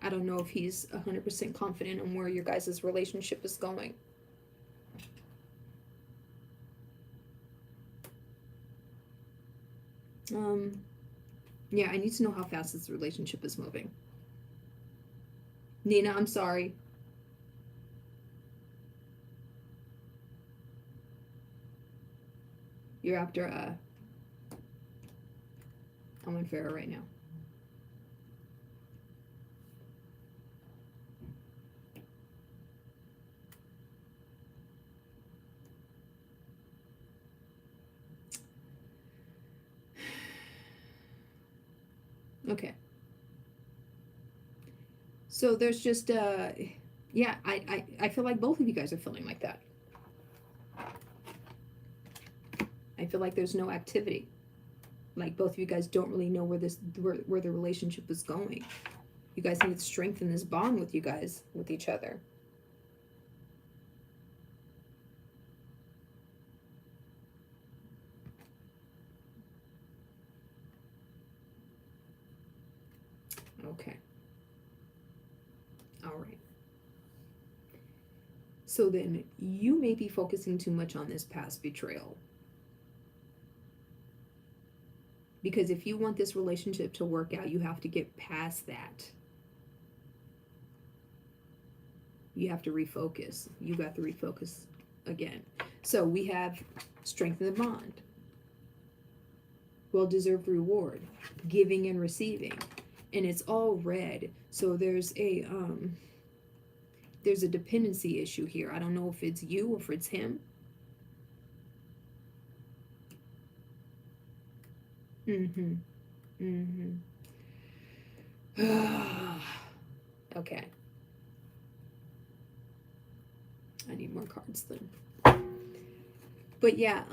I don't know if he's 100% confident in where your guys' relationship is going. Yeah, I need to know how fast this relationship is moving. Nina, I'm sorry. You're after, I'm on Farah right now. Okay. So there's just, yeah, I feel like both of you guys are feeling like that. I feel like there's no activity. Like both of you guys don't really know where the relationship is going. You guys need to strengthen this bond with each other. Okay. All right. So then you may be focusing too much on this past betrayal. Because if you want this relationship to work out, you have to get past that. You have to refocus. You got to refocus again. So we have strengthen the bond. Well-deserved reward. Giving and receiving. And it's all red. So there's a dependency issue here. I don't know if it's you or if it's him. Okay. I need more cards then. But yeah,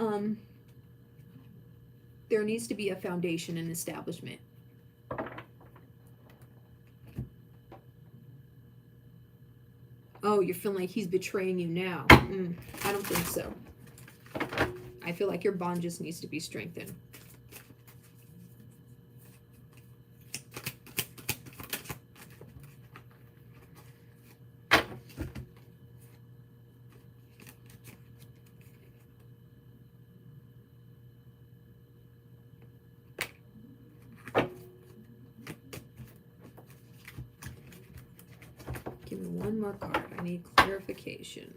there needs to be a foundation and establishment. Oh, you're feeling like he's betraying you now. I don't think so. I feel like your bond just needs to be strengthened. Give me one more card. I need clarification.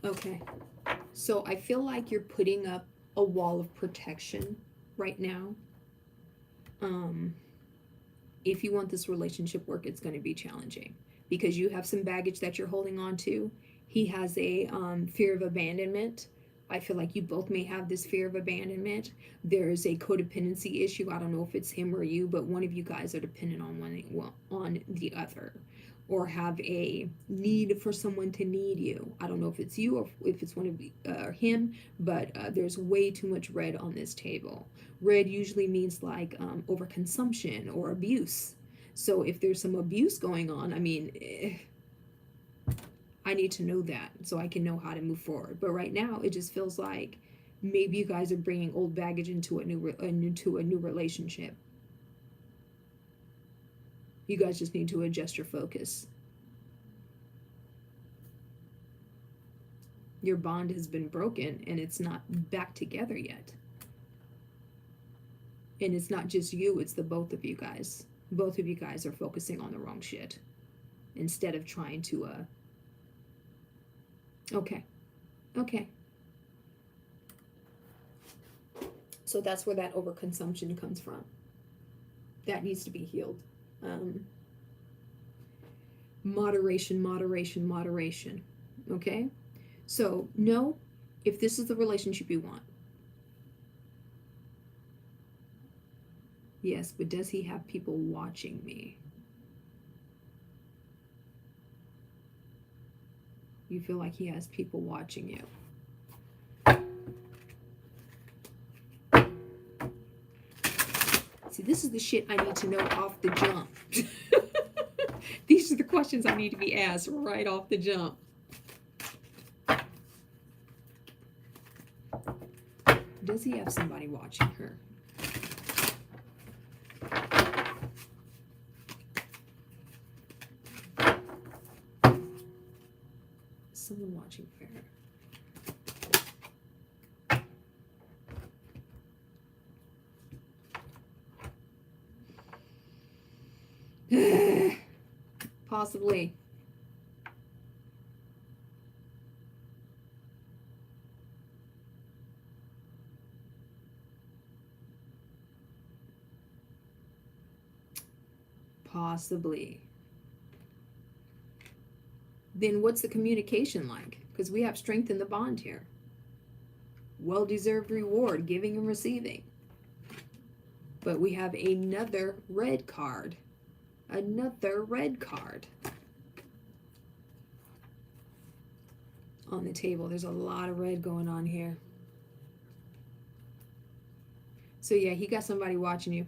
Okay, so I feel like you're putting up a wall of protection right now. If you want this relationship work, it's going to be challenging because you have some baggage that you're holding on to. He has a fear of abandonment. I feel like you both may have this fear of abandonment. There's a codependency issue. I don't know if it's him or you, but one of you guys are dependent on on the other, or have a need for someone to need you. I don't know if it's you or if it's one of him, but there's way too much red on this table. Red usually means like overconsumption or abuse. So if there's some abuse going on, I mean, I need to know that so I can know how to move forward. But right now, it just feels like maybe you guys are bringing old baggage into a new relationship. You guys just need to adjust your focus. Your bond has been broken and it's not back together yet. And it's not just you, it's the both of you guys. Both of you guys are focusing on the wrong shit instead of trying to, okay. So that's where that overconsumption comes from. That needs to be healed. Moderation. Okay? So, know if this is the relationship you want. Yes, but does he have people watching me? You feel like he has people watching you. See, this is the shit I need to know off the jump. These are the questions I need to be asked right off the jump. Does he have somebody watching her? Someone watching for her. Possibly. Possibly. Then what's the communication like? Because we have strength in the bond here. Well-deserved reward, giving and receiving. But we have another red card. Another red card on the table. There's a lot of red going on here. So yeah, he got somebody watching you.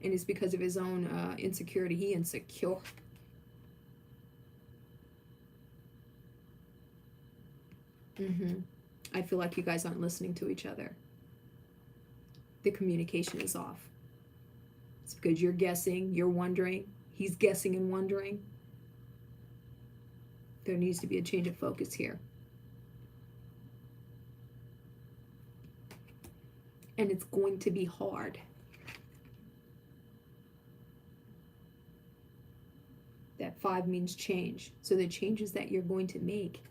And it's because of his own insecurity. He insecure. I feel like you guys aren't listening to each other. The communication is off. It's because you're guessing, you're wondering. He's guessing and wondering. There needs to be a change of focus here. And it's going to be hard. That 5 means change. So the changes that you're going to make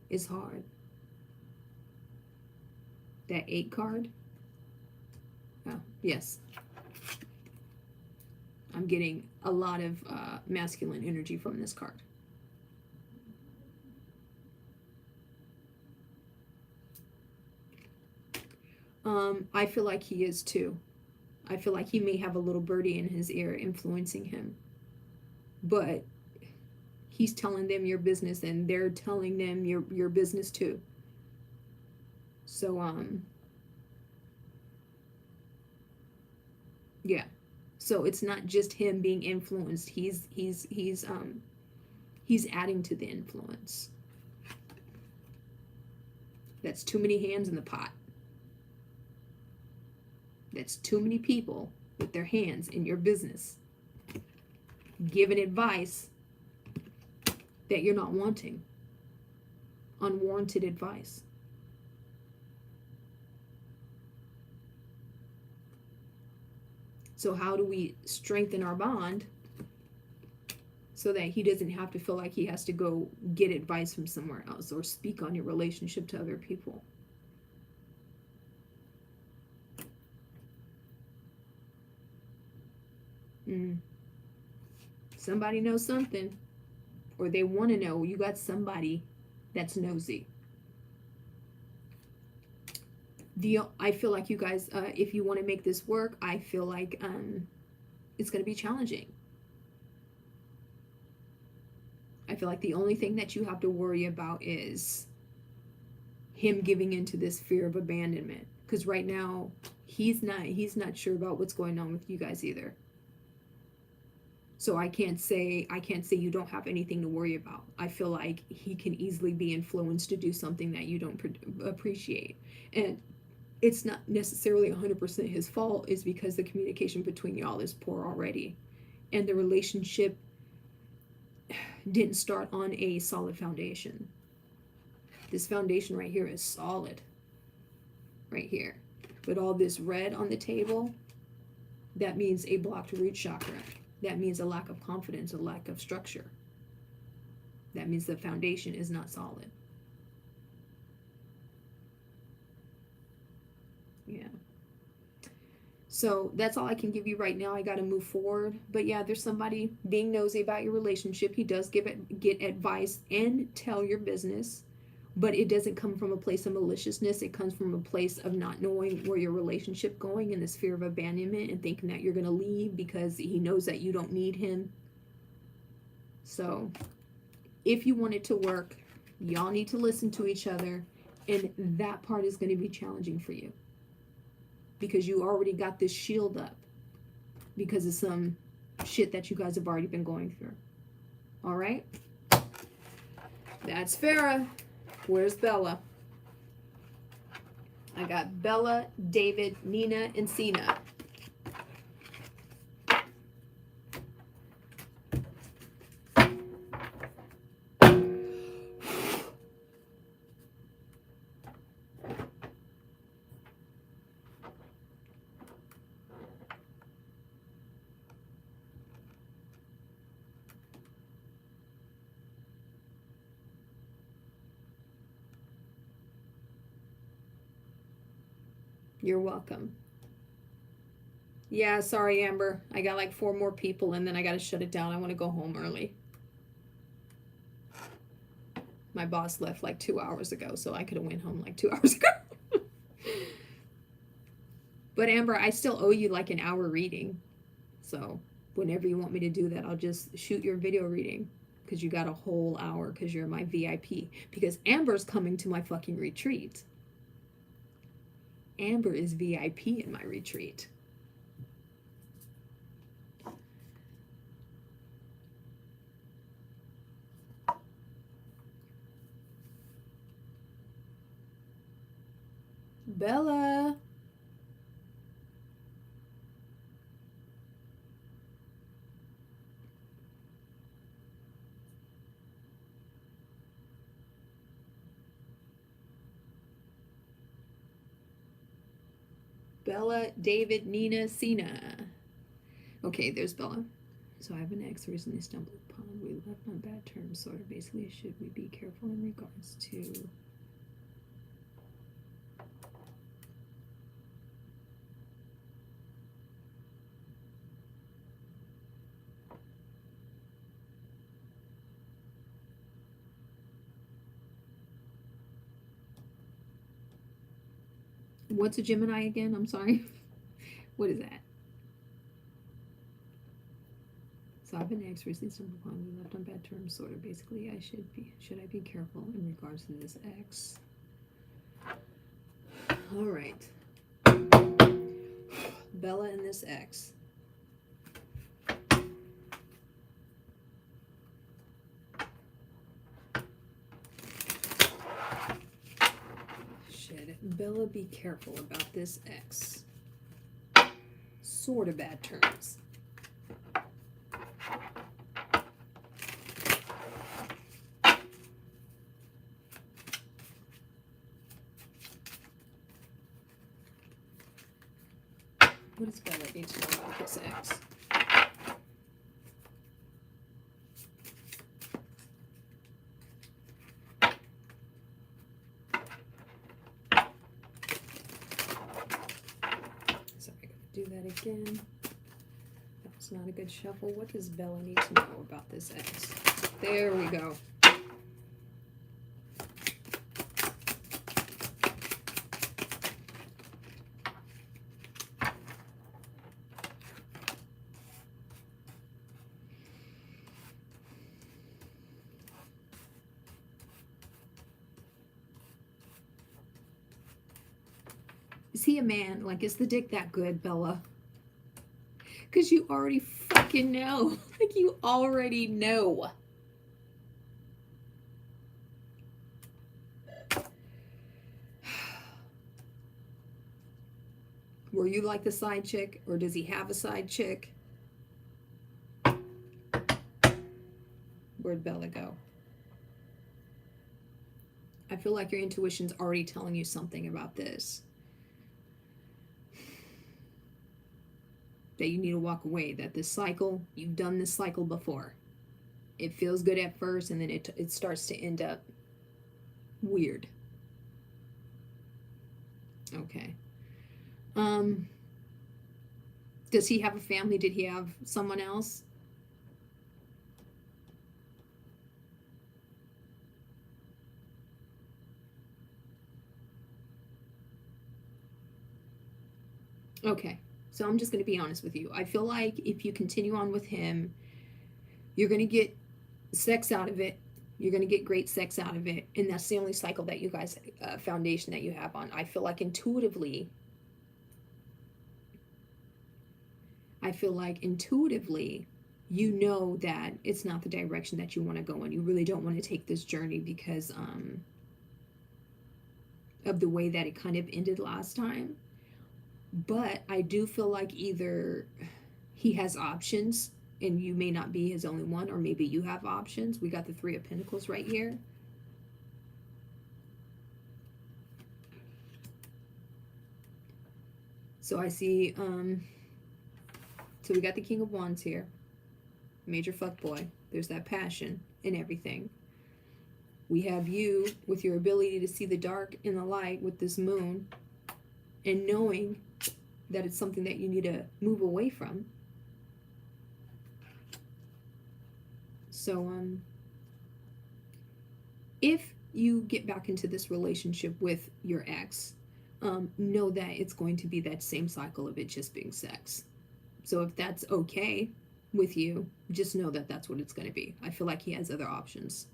is hard. That 8 card. Oh, yes. I'm getting a lot of masculine energy from this card. I feel like he is too. I feel like he may have a little birdie in his ear influencing him. But he's telling them your business and they're telling them your business too. So, yeah. So it's not just him being influenced. He's adding to the influence. That's too many hands in the pot. That's too many people with their hands in your business, giving advice that you're not wanting. Unwarranted advice. So how do we strengthen our bond so that he doesn't have to feel like he has to go get advice from somewhere else or speak on your relationship to other people? Somebody knows something, or they want to know. You got somebody that's nosy. I feel like you guys, if you want to make this work, I feel like it's going to be challenging. I feel like the only thing that you have to worry about is him giving into this fear of abandonment. Because right now, he's not sure about what's going on with you guys either. So I can't say you don't have anything to worry about. I feel like he can easily be influenced to do something that you don't appreciate. And it's not necessarily 100% his fault. It's because the communication between y'all is poor already. And the relationship didn't start on a solid foundation. This foundation right here is solid. Right here. But all this red on the table, that means a blocked root chakra. That means a lack of confidence, a lack of structure. That means the foundation is not solid. Yeah. So that's all I can give you right now. I got to move forward. But yeah, there's somebody being nosy about your relationship. He does get advice and tell your business. But it doesn't come from a place of maliciousness. It comes from a place of not knowing where your relationship going and this fear of abandonment and thinking that you're going to leave because he knows that you don't need him. So if you want it to work, y'all need to listen to each other. And that part is going to be challenging for you. Because you already got this shield up. Because of some shit that you guys have already been going through. All right? That's Farah. Where's Bella? I got Bella, David, Nina, and Sina. You're welcome. Yeah, sorry, Amber. I got like 4 more people and then I got to shut it down. I want to go home early. My boss left like 2 hours ago, so I could have went home like 2 hours ago. But Amber, I still owe you like an hour reading. So whenever you want me to do that, I'll just shoot your video reading. Because you got a whole hour because you're my VIP. Because Amber's coming to my fucking retreat. Amber is VIP in my retreat. Bella. Bella, David, Nina, Cena. Okay, there's Bella. So I have an ex recently stumbled upon. We left on bad terms, sort of. Basically, should we be careful in regards to... What's a Gemini again? I'm sorry. What is that? So I've been ex recently stumbled upon. We left on bad terms, sort of. Basically, should I be careful in regards to this ex? All right. Bella and this ex. Should Bella be careful about this ex? Sort of bad terms. What does Bella need to know about this ex? Sorry, I gotta do that again. That was not a good shuffle. What does Bella need to know about this ex? There we go. Is he a man? Like, is the dick that good, Bella? Because you already fucking know. Like, you already know. Were you like the side chick? Or does he have a side chick? Where'd Bella go? I feel like your intuition's already telling you something about this. That you need to walk away. That this cycle, you've done this cycle before. It feels good at first, and then it starts to end up weird. Okay. Does he have a family? Did he have someone else? Okay. So I'm just going to be honest with you. I feel like if you continue on with him, you're going to get sex out of it. You're going to get great sex out of it. And that's the only cycle that you guys, foundation that you have on. I feel like intuitively, you know that it's not the direction that you want to go in. You really don't want to take this journey because of the way that it kind of ended last time. But I do feel like either he has options and you may not be his only one, or maybe you have options. We got the Three of Pentacles right here. So I see, so we got the King of Wands here. Major fuckboy. There's that passion and everything. We have you with your ability to see the dark and the light with this moon and knowing that it's something that you need to move away from. So, if you get back into this relationship with your ex, know that it's going to be that same cycle of it just being sex. So if that's okay with you, just know that that's what it's going to be. I feel like he has other options.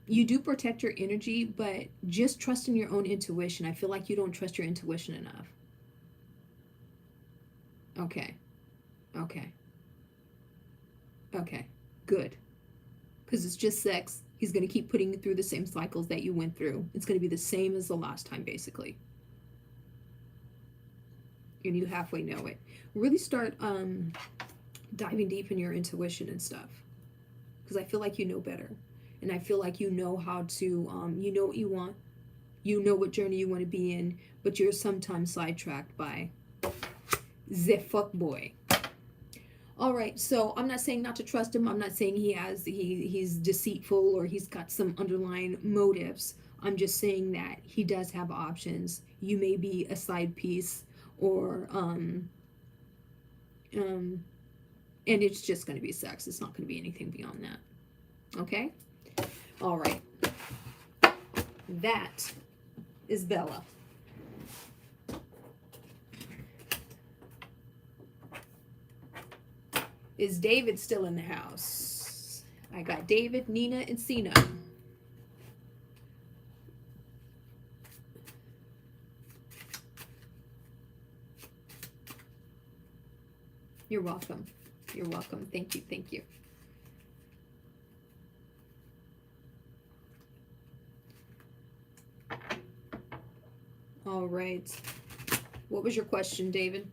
You do protect your energy, but just trust in your own intuition. I feel like you don't trust your intuition enough. Okay. Okay. Okay. Good. Because it's just sex. He's going to keep putting you through the same cycles that you went through. It's going to be the same as the last time, basically. And you halfway know it. Really start diving deep in your intuition and stuff. Because I feel like you know better. And I feel like you know how to, you know what you want. You know what journey you want to be in. But you're sometimes sidetracked by the fuck boy. All right, so I'm not saying not to trust him. I'm not saying he's deceitful or he's got some underlying motives. I'm just saying that he does have options. You may be a side piece, or and it's just going to be sex. It's not going to be anything beyond that. Okay? All right. That is Bella. Is David still in the house? I got David, Nina, and Sina. You're welcome. You're welcome. Thank you. Thank you. All right. What was your question, David?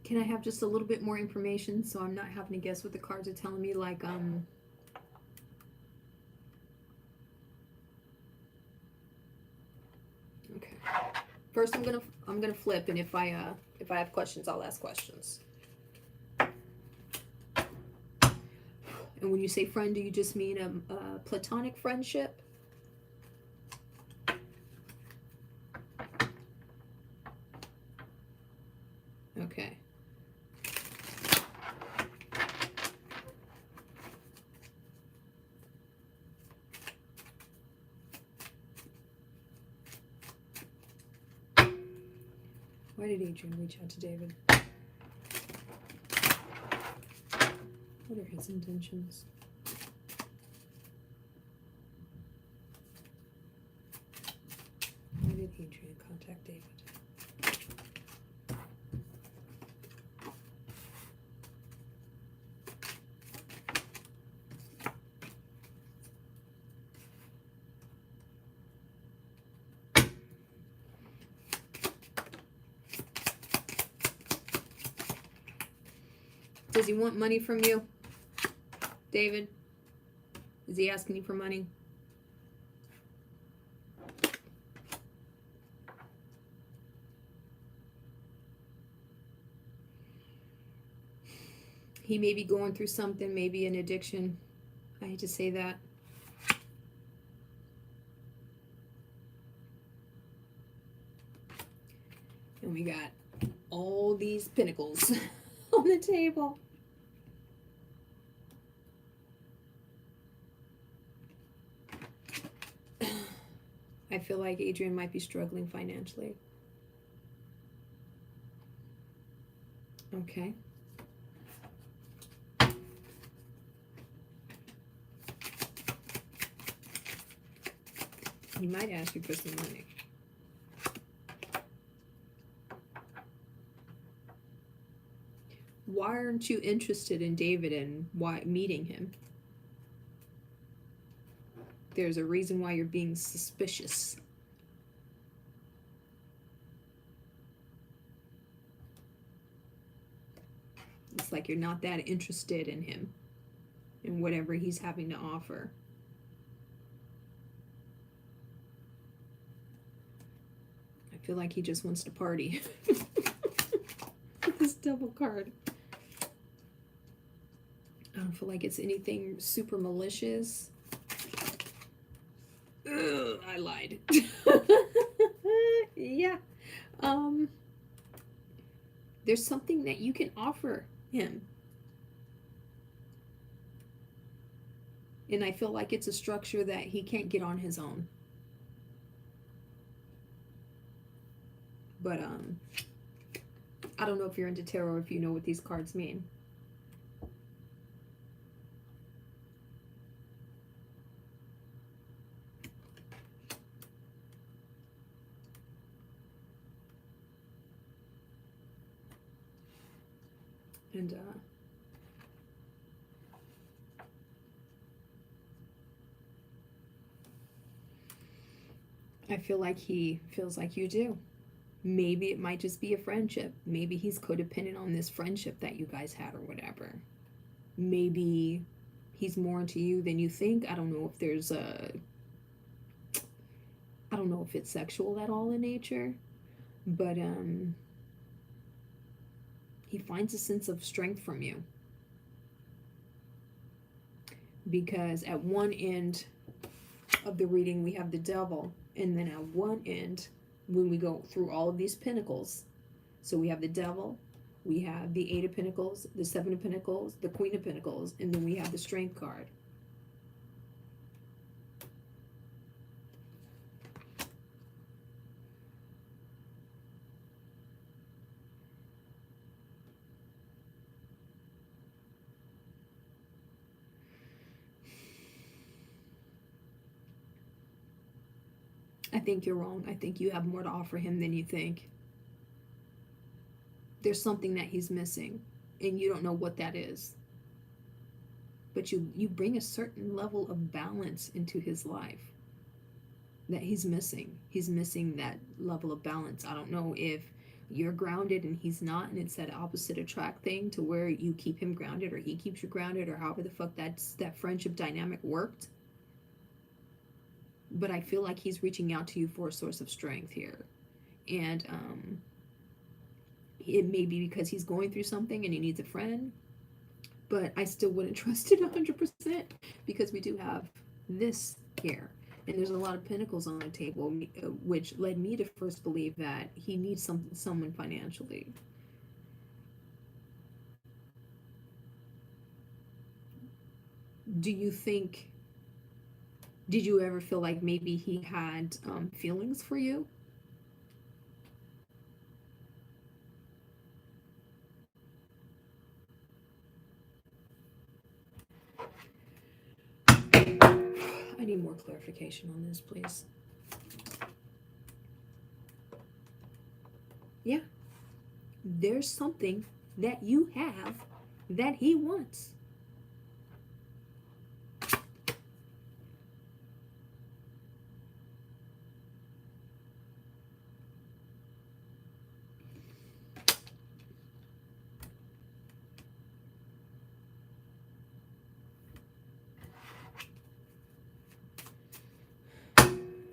Can I have just a little bit more information so I'm not having to guess what the cards are telling me? Like, okay. First, I'm gonna flip, and if I have questions, I'll ask questions. And when you say friend, do you just mean a platonic friendship? Okay. Why did Adrian reach out to David? What are his intentions? Why did Adrian contact David? Does he want money from you, David? Is he asking you for money? He may be going through something, maybe an addiction. I hate to say that. And we got all these pinnacles on the table. I feel like Adrian might be struggling financially. Okay. He might ask you for some money. why aren't you interested in David and why meeting him? There's a reason why you're being suspicious. It's like you're not that interested in him, in whatever he's having to offer. I feel like he just wants to party. With this double card. I don't feel like it's anything super malicious. Ugh, I lied. Yeah. There's something that you can offer him. And I feel like it's a structure that he can't get on his own. But I don't know if you're into tarot or if you know what these cards mean. And I feel like he feels like you do. Maybe it might just be a friendship. Maybe he's codependent on this friendship that you guys had or whatever. Maybe he's more into you than you think. I don't know if there's I don't know if it's sexual at all in nature, but he finds a sense of strength from you. Because at one end of the reading we have the devil, and then at one end, when we go through all of these pentacles, so we have the devil, we have the 8 of Pentacles, the 7 of Pentacles, the Queen of Pentacles, and then we have the Strength card. I think you're wrong. I think you have more to offer him than you think. There's something that he's missing, and you don't know what that is. But you bring a certain level of balance into his life that he's missing. He's missing that level of balance. I don't know if you're grounded and he's not, and it's that opposite attract thing to where you keep him grounded or he keeps you grounded, or however the fuck that friendship dynamic worked. But I feel like he's reaching out to you for a source of strength here. And it may be because he's going through something and he needs a friend. But I still wouldn't trust it 100% because we do have this here. And there's a lot of pentacles on the table, which led me to first believe that he needs someone financially. Do you think... Did you ever feel like maybe he had feelings for you? I need more clarification on this, please. Yeah. There's something that you have that he wants.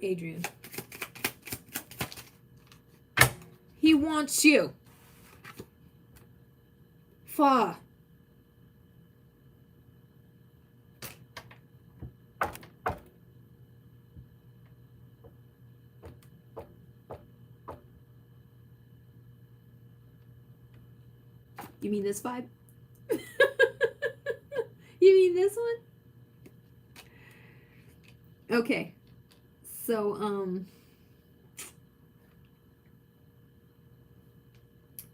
Adrian. He wants you. Fa. You mean this vibe? You mean this one? Okay. So,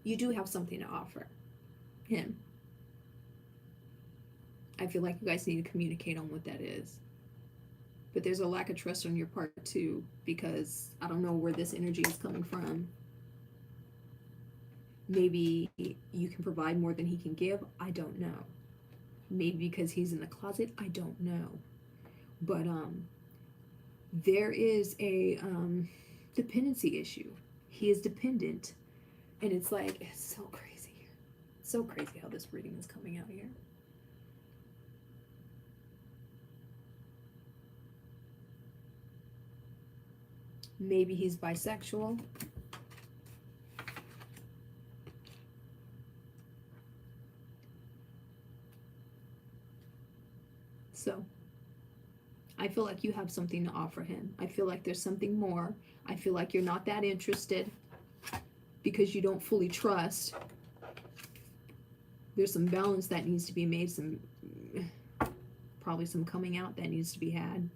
you do have something to offer him. I feel like you guys need to communicate on what that is. But there's a lack of trust on your part too, because I don't know where this energy is coming from. Maybe you can provide more than he can give. I don't know. Maybe because he's in the closet. I don't know. But there is a dependency issue. He is dependent, and it's like, it's so crazy. It's so crazy how this reading is coming out here. Maybe he's bisexual. So I feel like you have something to offer him. I feel like there's something more. I feel like you're not that interested because you don't fully trust. There's some balance that needs to be made, probably some coming out that needs to be had.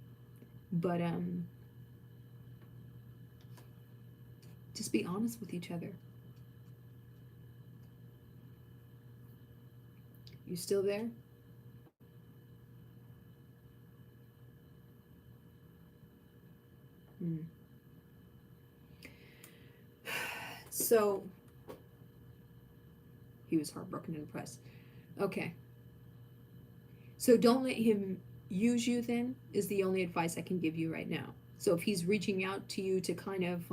But just be honest with each other. You still there? So he was heartbroken and depressed. Okay. So don't let him use you then, is the only advice I can give you right now. So if he's reaching out to you to kind of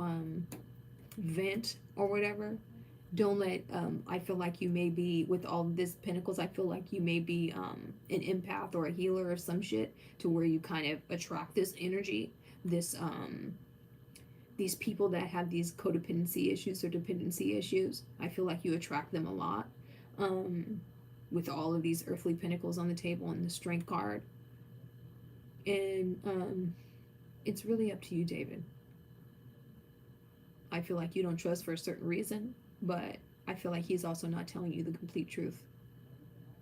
vent or whatever, don't let, I feel like you may be, with all this pentacles, I feel like you may be an empath or a healer or some shit, to where you kind of attract this energy, this these people that have these codependency issues or dependency issues. I feel like you attract them a lot with all of these earthly pentacles on the table and the strength card. And it's really up to you, David. I feel like you don't trust for a certain reason, but I feel like he's also not telling you the complete truth.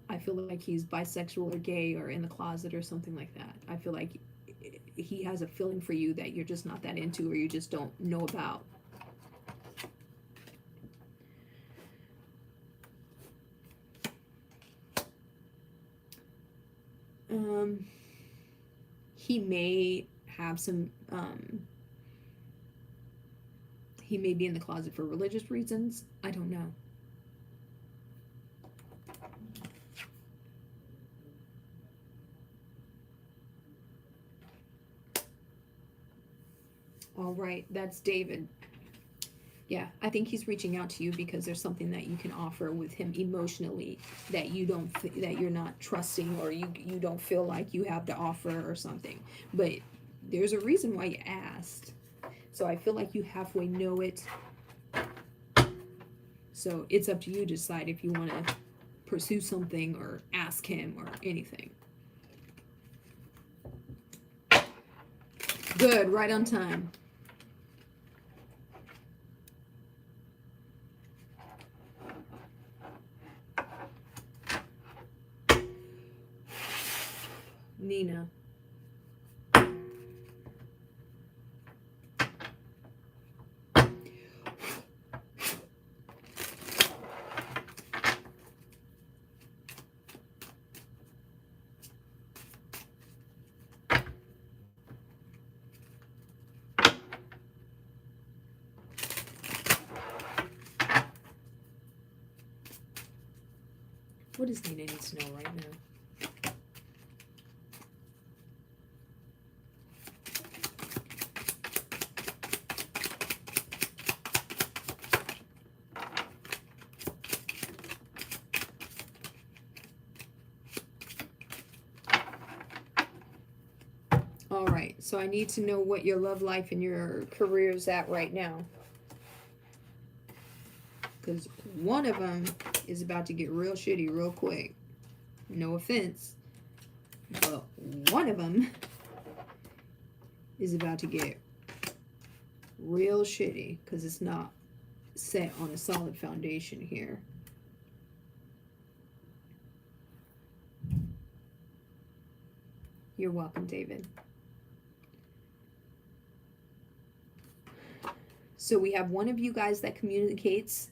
I feel like he's bisexual or gay or in the closet or something like that. I feel like he has a feeling for you that you're just not that into, or you just don't know about. He may have some, he may be in the closet for religious reasons. I don't know. All right, that's David. Yeah, I think he's reaching out to you because there's something that you can offer with him emotionally that you don't, that you're not trusting, or you don't feel like you have to offer or something. But there's a reason why you asked. So I feel like you halfway know it. So it's up to you to decide if you want to pursue something or ask him or anything. Good, right on time. Nina. What does Nina need to know right now? All right, so I need to know what your love life and your career is at right now. Because one of them is about to get real shitty real quick. No offense. But one of them is about to get real shitty because it's not set on a solid foundation here. You're welcome, David. So we have one of you guys that communicates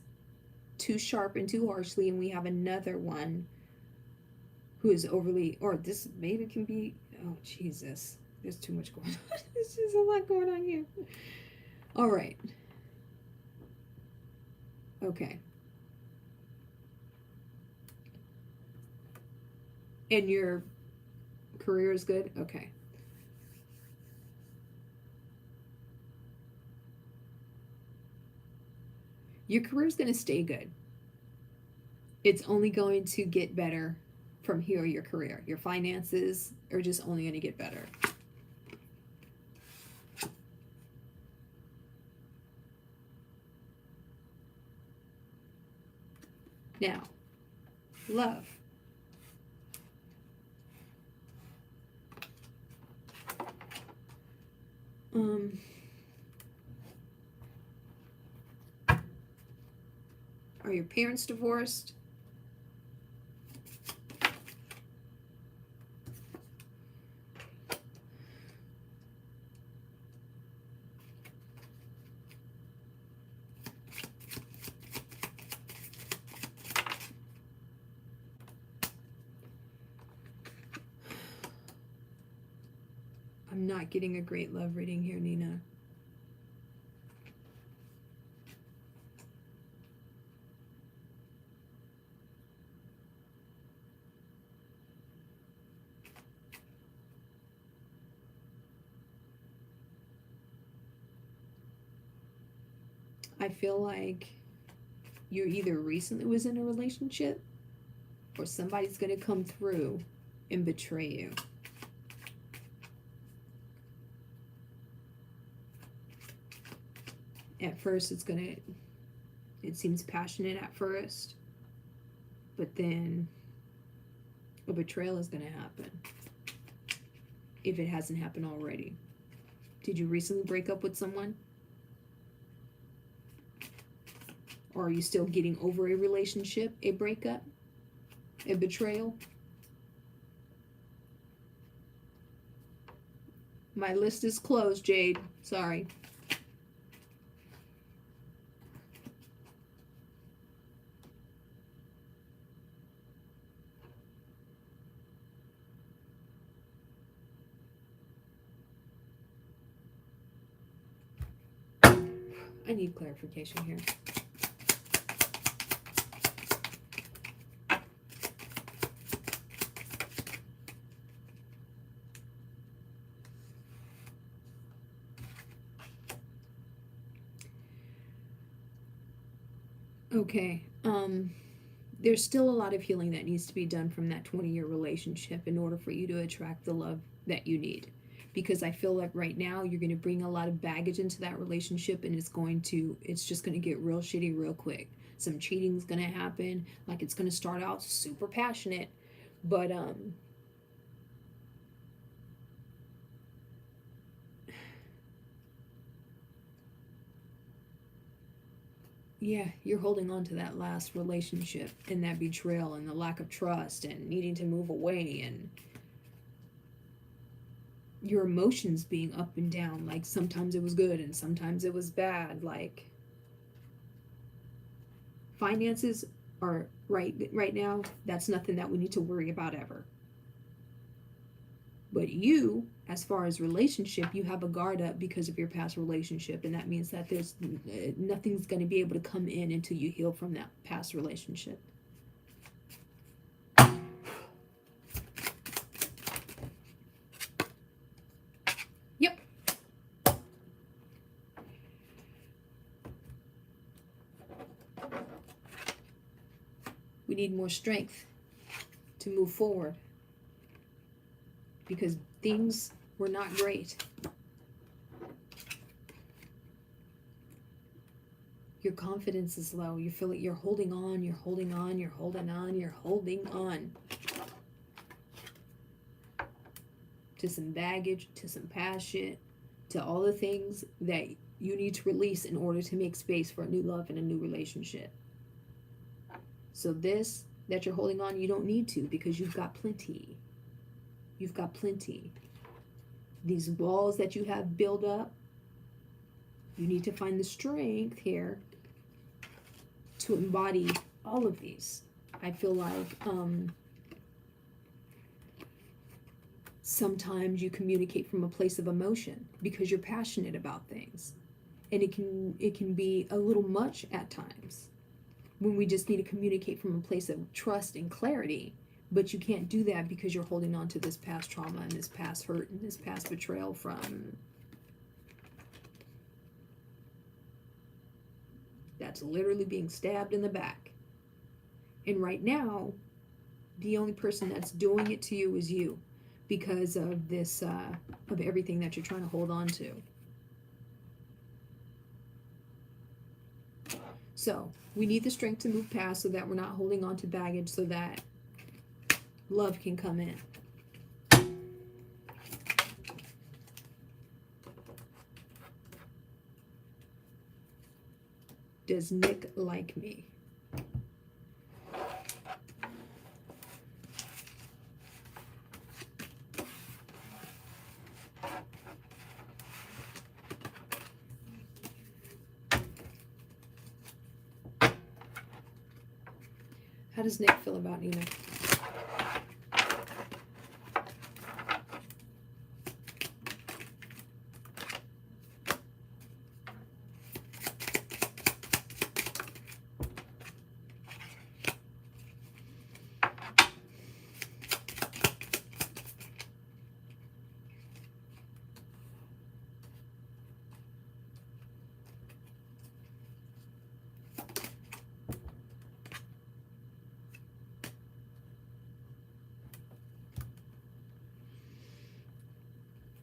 too sharp and too harshly, and we have another one who is overly, or this maybe can be, oh Jesus, there's too much going on. There's just a lot going on here. All right. Okay. And your career is good? Okay. Your career is going to stay good. It's only going to get better from here, your career. Your finances are just only going to get better. Now, love. Are your parents divorced? I'm not getting a great love reading here, Nina. I feel like you either recently was in a relationship or somebody's going to come through and betray you. At first, it seems passionate at first, but then a betrayal is going to happen if it hasn't happened already. Did you recently break up with someone? Or are you still getting over a relationship, a breakup, a betrayal? My list is closed, Jade. Sorry. I need clarification here. Okay. There's still a lot of healing that needs to be done from that 20-year relationship in order for you to attract the love that you need. Because I feel like right now you're going to bring a lot of baggage into that relationship, and it's just going to get real shitty real quick. Some cheating's going to happen. Like, it's going to start out super passionate, but yeah, you're holding on to that last relationship and that betrayal and the lack of trust and needing to move away, and your emotions being up and down. Like, sometimes it was good and sometimes it was bad. Like, finances are right now, that's nothing that we need to worry about ever. But you, as far as relationship, you have a guard up because of your past relationship, and that means that there's nothing's going to be able to come in until you heal from that past relationship. Yep. We need more strength to move forward because things were not great. Your confidence is low. You feel like you're holding on, you're holding on, you're holding on, you're holding on to some baggage, to some passion, to all the things that you need to release in order to make space for a new love and a new relationship. So this that you're holding on, you don't need to, because you've got plenty. You've got plenty. These walls that you have built up, you need to find the strength here to embody all of these. I feel like sometimes you communicate from a place of emotion because you're passionate about things, and it can be a little much at times when we just need to communicate from a place of trust and clarity. But you can't do that because you're holding on to this past trauma and this past hurt and this past betrayal from... That's literally being stabbed in the back. And right now, the only person that's doing it to you is you, because of this, of everything that you're trying to hold on to. So we need the strength to move past so that we're not holding on to baggage, so that love can come in. Does Nick like me? How does Nick feel about Nina?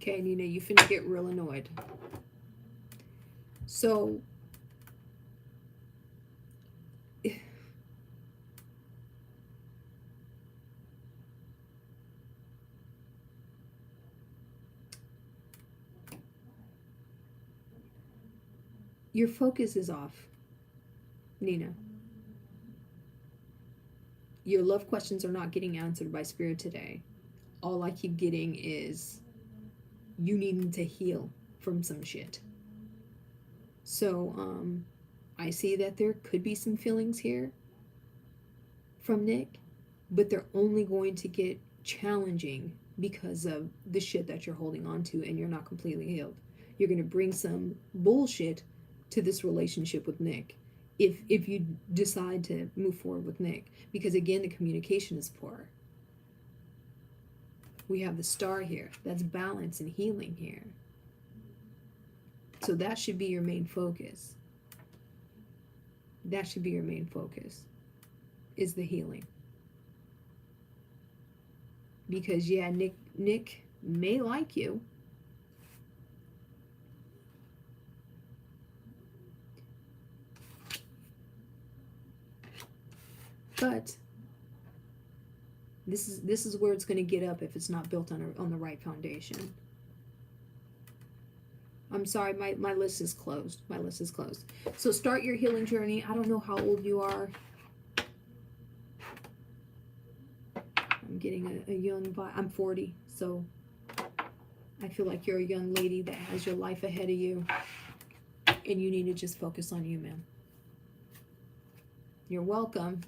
Okay, Nina, you finna get real annoyed. So, your focus is off, Nina. Your love questions are not getting answered by Spirit today. All I keep getting is you needing to heal from some shit. So, I see that there could be some feelings here from Nick, but they're only going to get challenging because of the shit that you're holding on to, and you're not completely healed. You're going to bring some bullshit to this relationship with Nick if you decide to move forward with Nick, because again, the communication is poor. We have the star here. That's balance and healing here. So that should be your main focus. That should be your main focus, is the healing. Because yeah, Nick may like you. But this is where it's going to get up if it's not built on the right foundation. I'm sorry, my list is closed. My list is closed. So start your healing journey. I don't know how old you are. I'm getting a young vibe. I'm 40, so I feel like you're a young lady that has your life ahead of you, and you need to just focus on you, ma'am. You're welcome.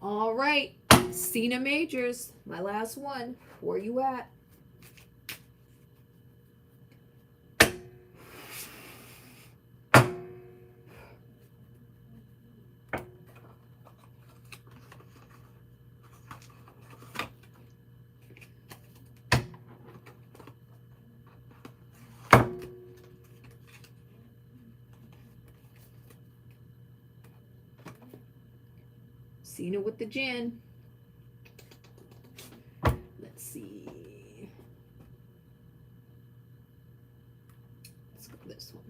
All right, Cena Majors, my last one. Where you at? Cena with the gin. Let's see. Let's go this one.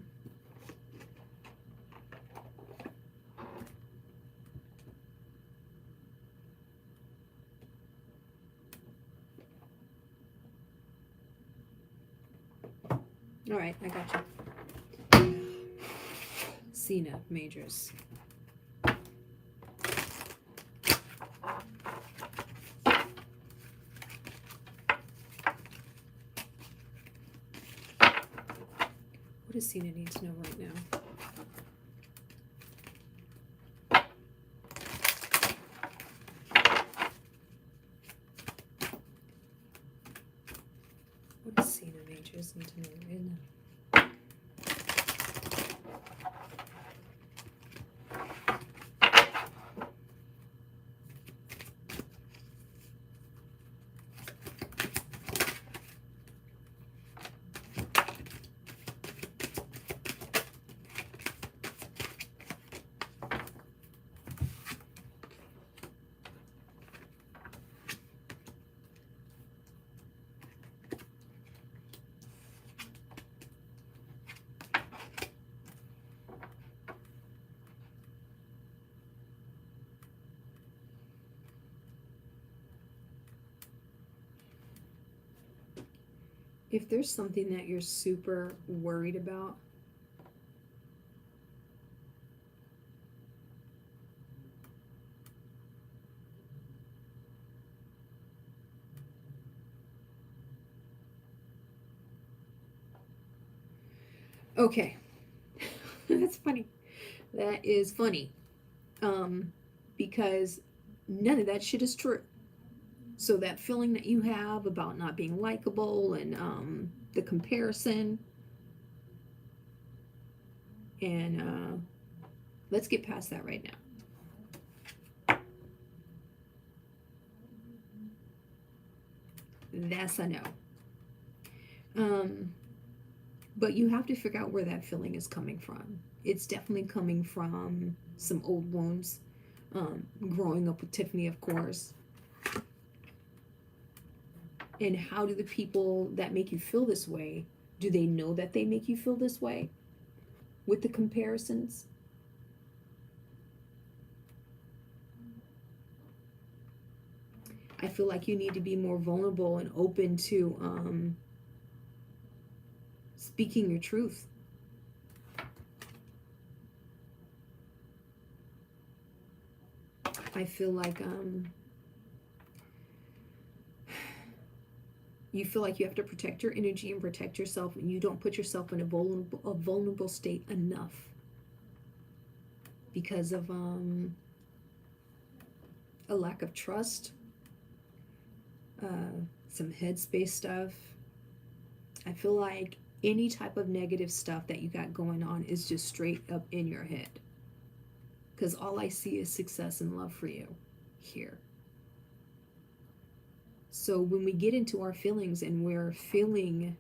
All right, I got you. Cena Majors. What does Cena need to know right now? What does Cena Majors need to know right now? If there's something that you're super worried about, okay, that's funny. That is funny. Because none of that shit is true. So that feeling that you have about not being likable and the comparison, and let's get past that right now. That's a no. But you have to figure out where that feeling is coming from. It's definitely coming from some old wounds. Growing up with Tiffany, of course. And how do the people that make you feel this way, do they know that they make you feel this way with the comparisons? I feel like you need to be more vulnerable and open to speaking your truth. I feel like you feel like you have to protect your energy and protect yourself, and you don't put yourself in a vulnerable state enough because of a lack of trust, some headspace stuff. I feel like any type of negative stuff that you got going on is just straight up in your head, because all I see is success and love for you here. So when we get into our feelings and we're feeling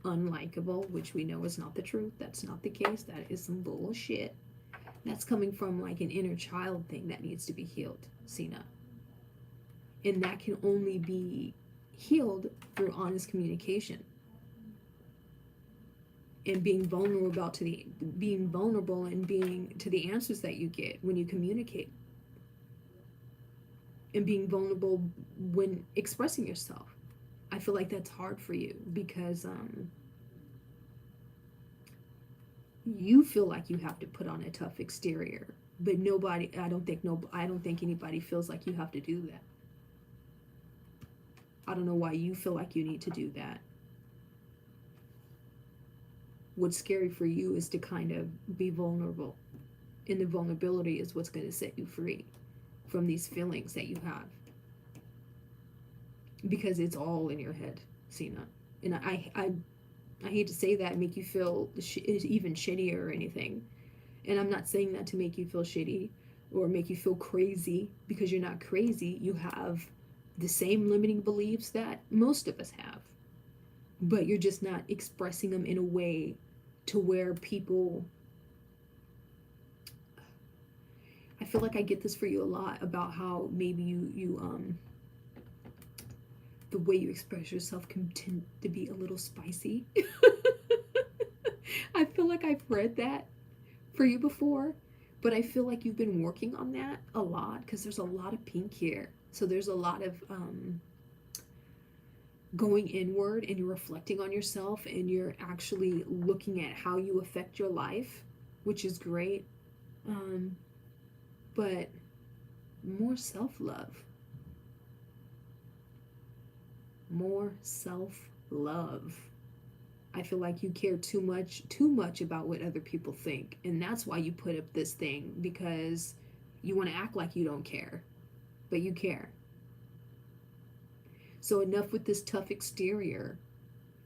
unlikable, which we know is not the truth, that's not the case, that is some bullshit. That's coming from like an inner child thing that needs to be healed, Sina. And that can only be healed through honest communication and being vulnerable and being to the answers that you get when you communicate, and being vulnerable when expressing yourself. I feel like that's hard for you because you feel like you have to put on a tough exterior, but I don't think anybody feels like you have to do that. I don't know why you feel like you need to do that. What's scary for you is to kind of be vulnerable, and the vulnerability is what's going to set you free from these feelings that you have, because it's all in your head, Sina. And I hate to say that, make you feel even shittier or anything, and I'm not saying that to make you feel shitty or make you feel crazy, because you're not crazy. You have the same limiting beliefs that most of us have, but you're just not expressing them in a way to where people... I feel like I get this for you a lot about how maybe you the way you express yourself can tend to be a little spicy. I feel like I've read that for you before, but I feel like you've been working on that a lot, because there's a lot of pink here. So there's a lot of going inward, and you're reflecting on yourself, and you're actually looking at how you affect your life, which is great. But more self-love. More self-love. I feel like you care too much about what other people think, and that's why you put up this thing, because you want to act like you don't care, but you care. So enough with this tough exterior,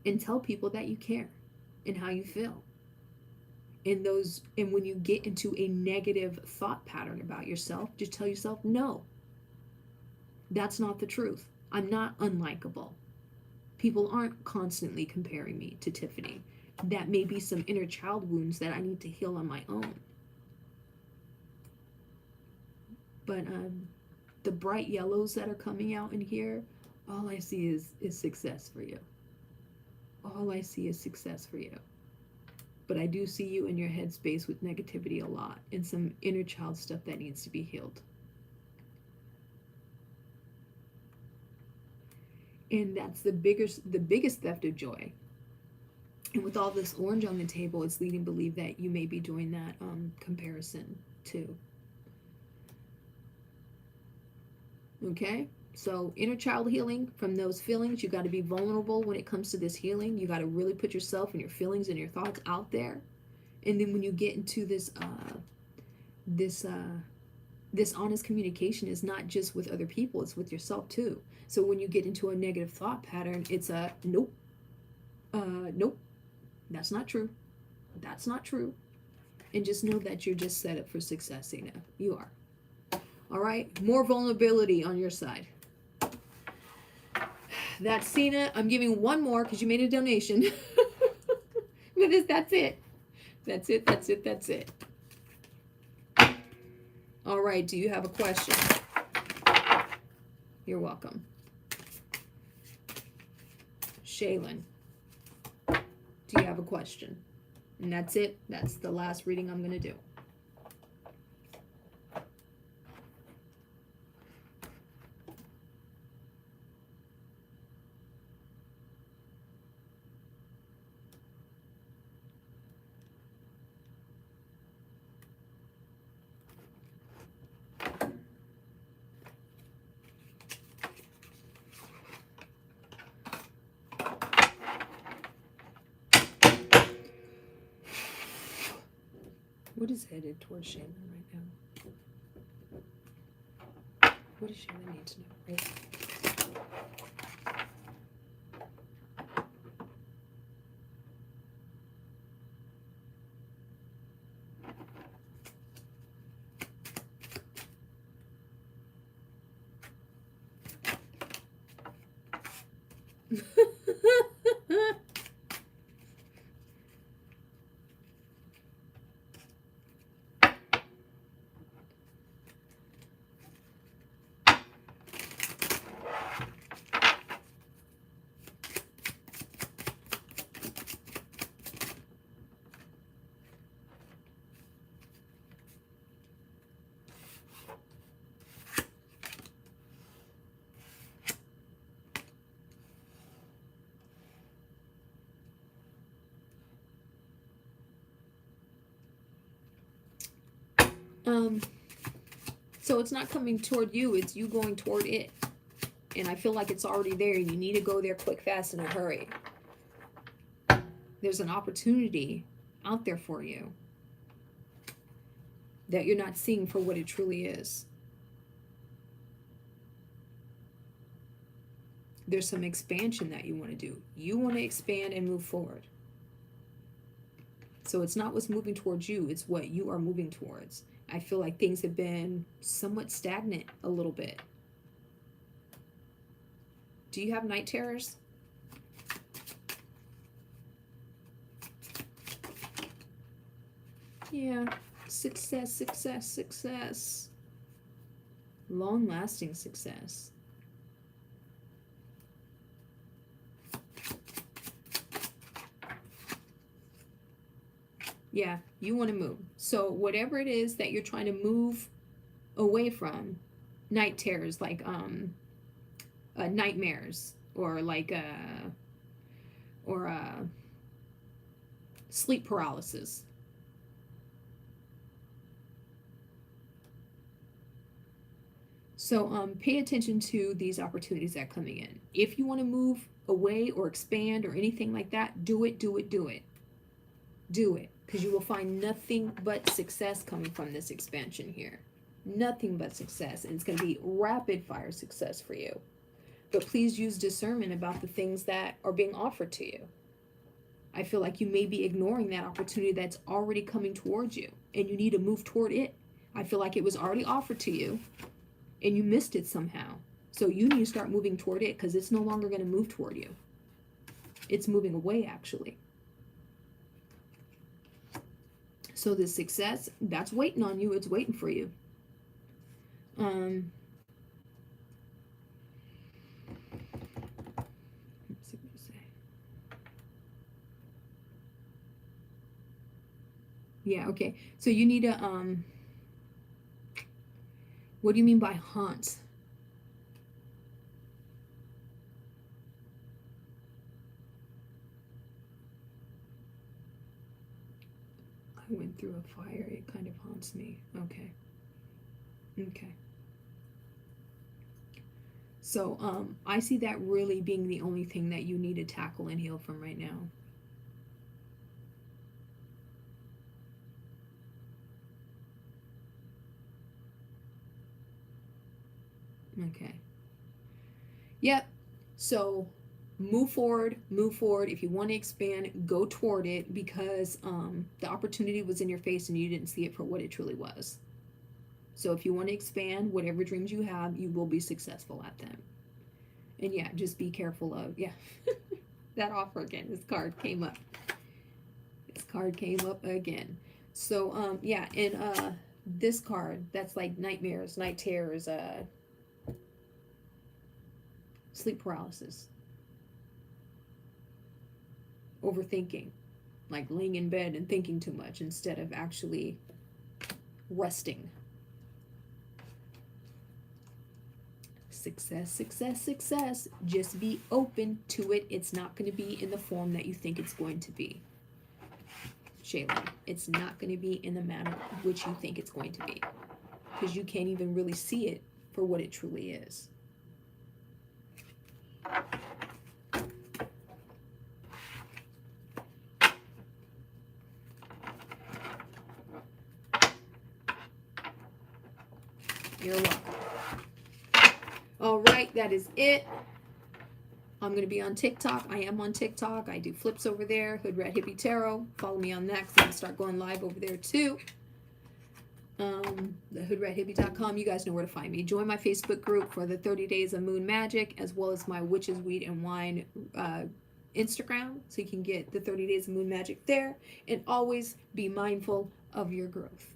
and tell people that you care and how you feel. And when you get into a negative thought pattern about yourself, just tell yourself, no, that's not the truth. I'm not unlikable. People aren't constantly comparing me to Tiffany. That may be some inner child wounds that I need to heal on my own. But the bright yellows that are coming out in here, all I see is success for you. All I see is success for you. But I do see you in your headspace with negativity a lot, and some inner child stuff that needs to be healed. And that's the biggest theft of joy. And with all this orange on the table, it's leading to believe that you may be doing that comparison too. Okay? So inner child healing from those feelings. You got to be vulnerable when it comes to this healing. You got to really put yourself and your feelings and your thoughts out there. And then when you get into this honest communication, is not just with other people, it's with yourself too. So when you get into a negative thought pattern, it's a nope, nope, that's not true, that's not true. And just know that you're just set up for success, Cena. You are. All right, more vulnerability on your side. That's Cena. I'm giving one more because you made a donation. But that's it. That's it, that's it, that's it. All right, do you have a question? You're welcome. Shaylin, do you have a question? And that's it. That's the last reading I'm going to do. What is headed towards Shannon right now? What does Shannon need to know? Right? So it's not coming toward you, it's you going toward it. And I feel like it's already there. You need to go there quick, fast, in a hurry. There's an opportunity out there for you that you're not seeing for what it truly is. There's some expansion that you want to do. You want to expand and move forward. So it's not what's moving towards you, it's what you are moving towards. I feel like things have been somewhat stagnant a little bit. Do you have night terrors? Yeah. Success, success, success. Long-lasting success. Yeah, you want to move. So whatever it is that you're trying to move away from, night terrors, like nightmares, or like sleep paralysis. So pay attention to these opportunities that are coming in. If you want to move away or expand or anything like that, do it, do it, do it. Do it, because you will find nothing but success coming from this expansion here. Nothing but success, and it's going to be rapid fire success for you. But please use discernment about the things that are being offered to you. I feel like you may be ignoring that opportunity that's already coming towards you, and you need to move toward it. I feel like it was already offered to you, and you missed it somehow. So you need to start moving toward it, because it's no longer going to move toward you. It's moving away, actually. So the success, that's waiting on you. It's waiting for you. Let's see what you say. Yeah, okay. So you need to, what do you mean by haunt? I went through a fire. It kind of haunts me. Okay. Okay. So I see that really being the only thing that you need to tackle and heal from right now. Okay. Yep. So move forward, move forward. If you want to expand, go toward it, because the opportunity was in your face and you didn't see it for what it truly was. So if you want to expand whatever dreams you have, you will be successful at them. And yeah, just be careful of, yeah, that offer again. This card came up. This card came up again. So yeah, and this card, that's like nightmares, night terrors, sleep paralysis, overthinking, like laying in bed and thinking too much instead of actually resting. Success, success, success. Just be open to it. It's not going to be in the form that you think it's going to be. Shaylin, it's not going to be in the manner which you think it's going to be, because you can't even really see it for what it truly is. You're welcome. All right, that is it. I'm going to be on TikTok. I am on TikTok. I do flips over there. Hood Rat Hippie Tarot. Follow me on that, because I'm going to start going live over there too. The hoodrathippiecmn. You guys know where to find me. Join my Facebook group for the 30 Days of Moon Magic, as well as my Witches, Weed, and Wine Instagram, so you can get the 30 Days of Moon Magic there. And always be mindful of your growth.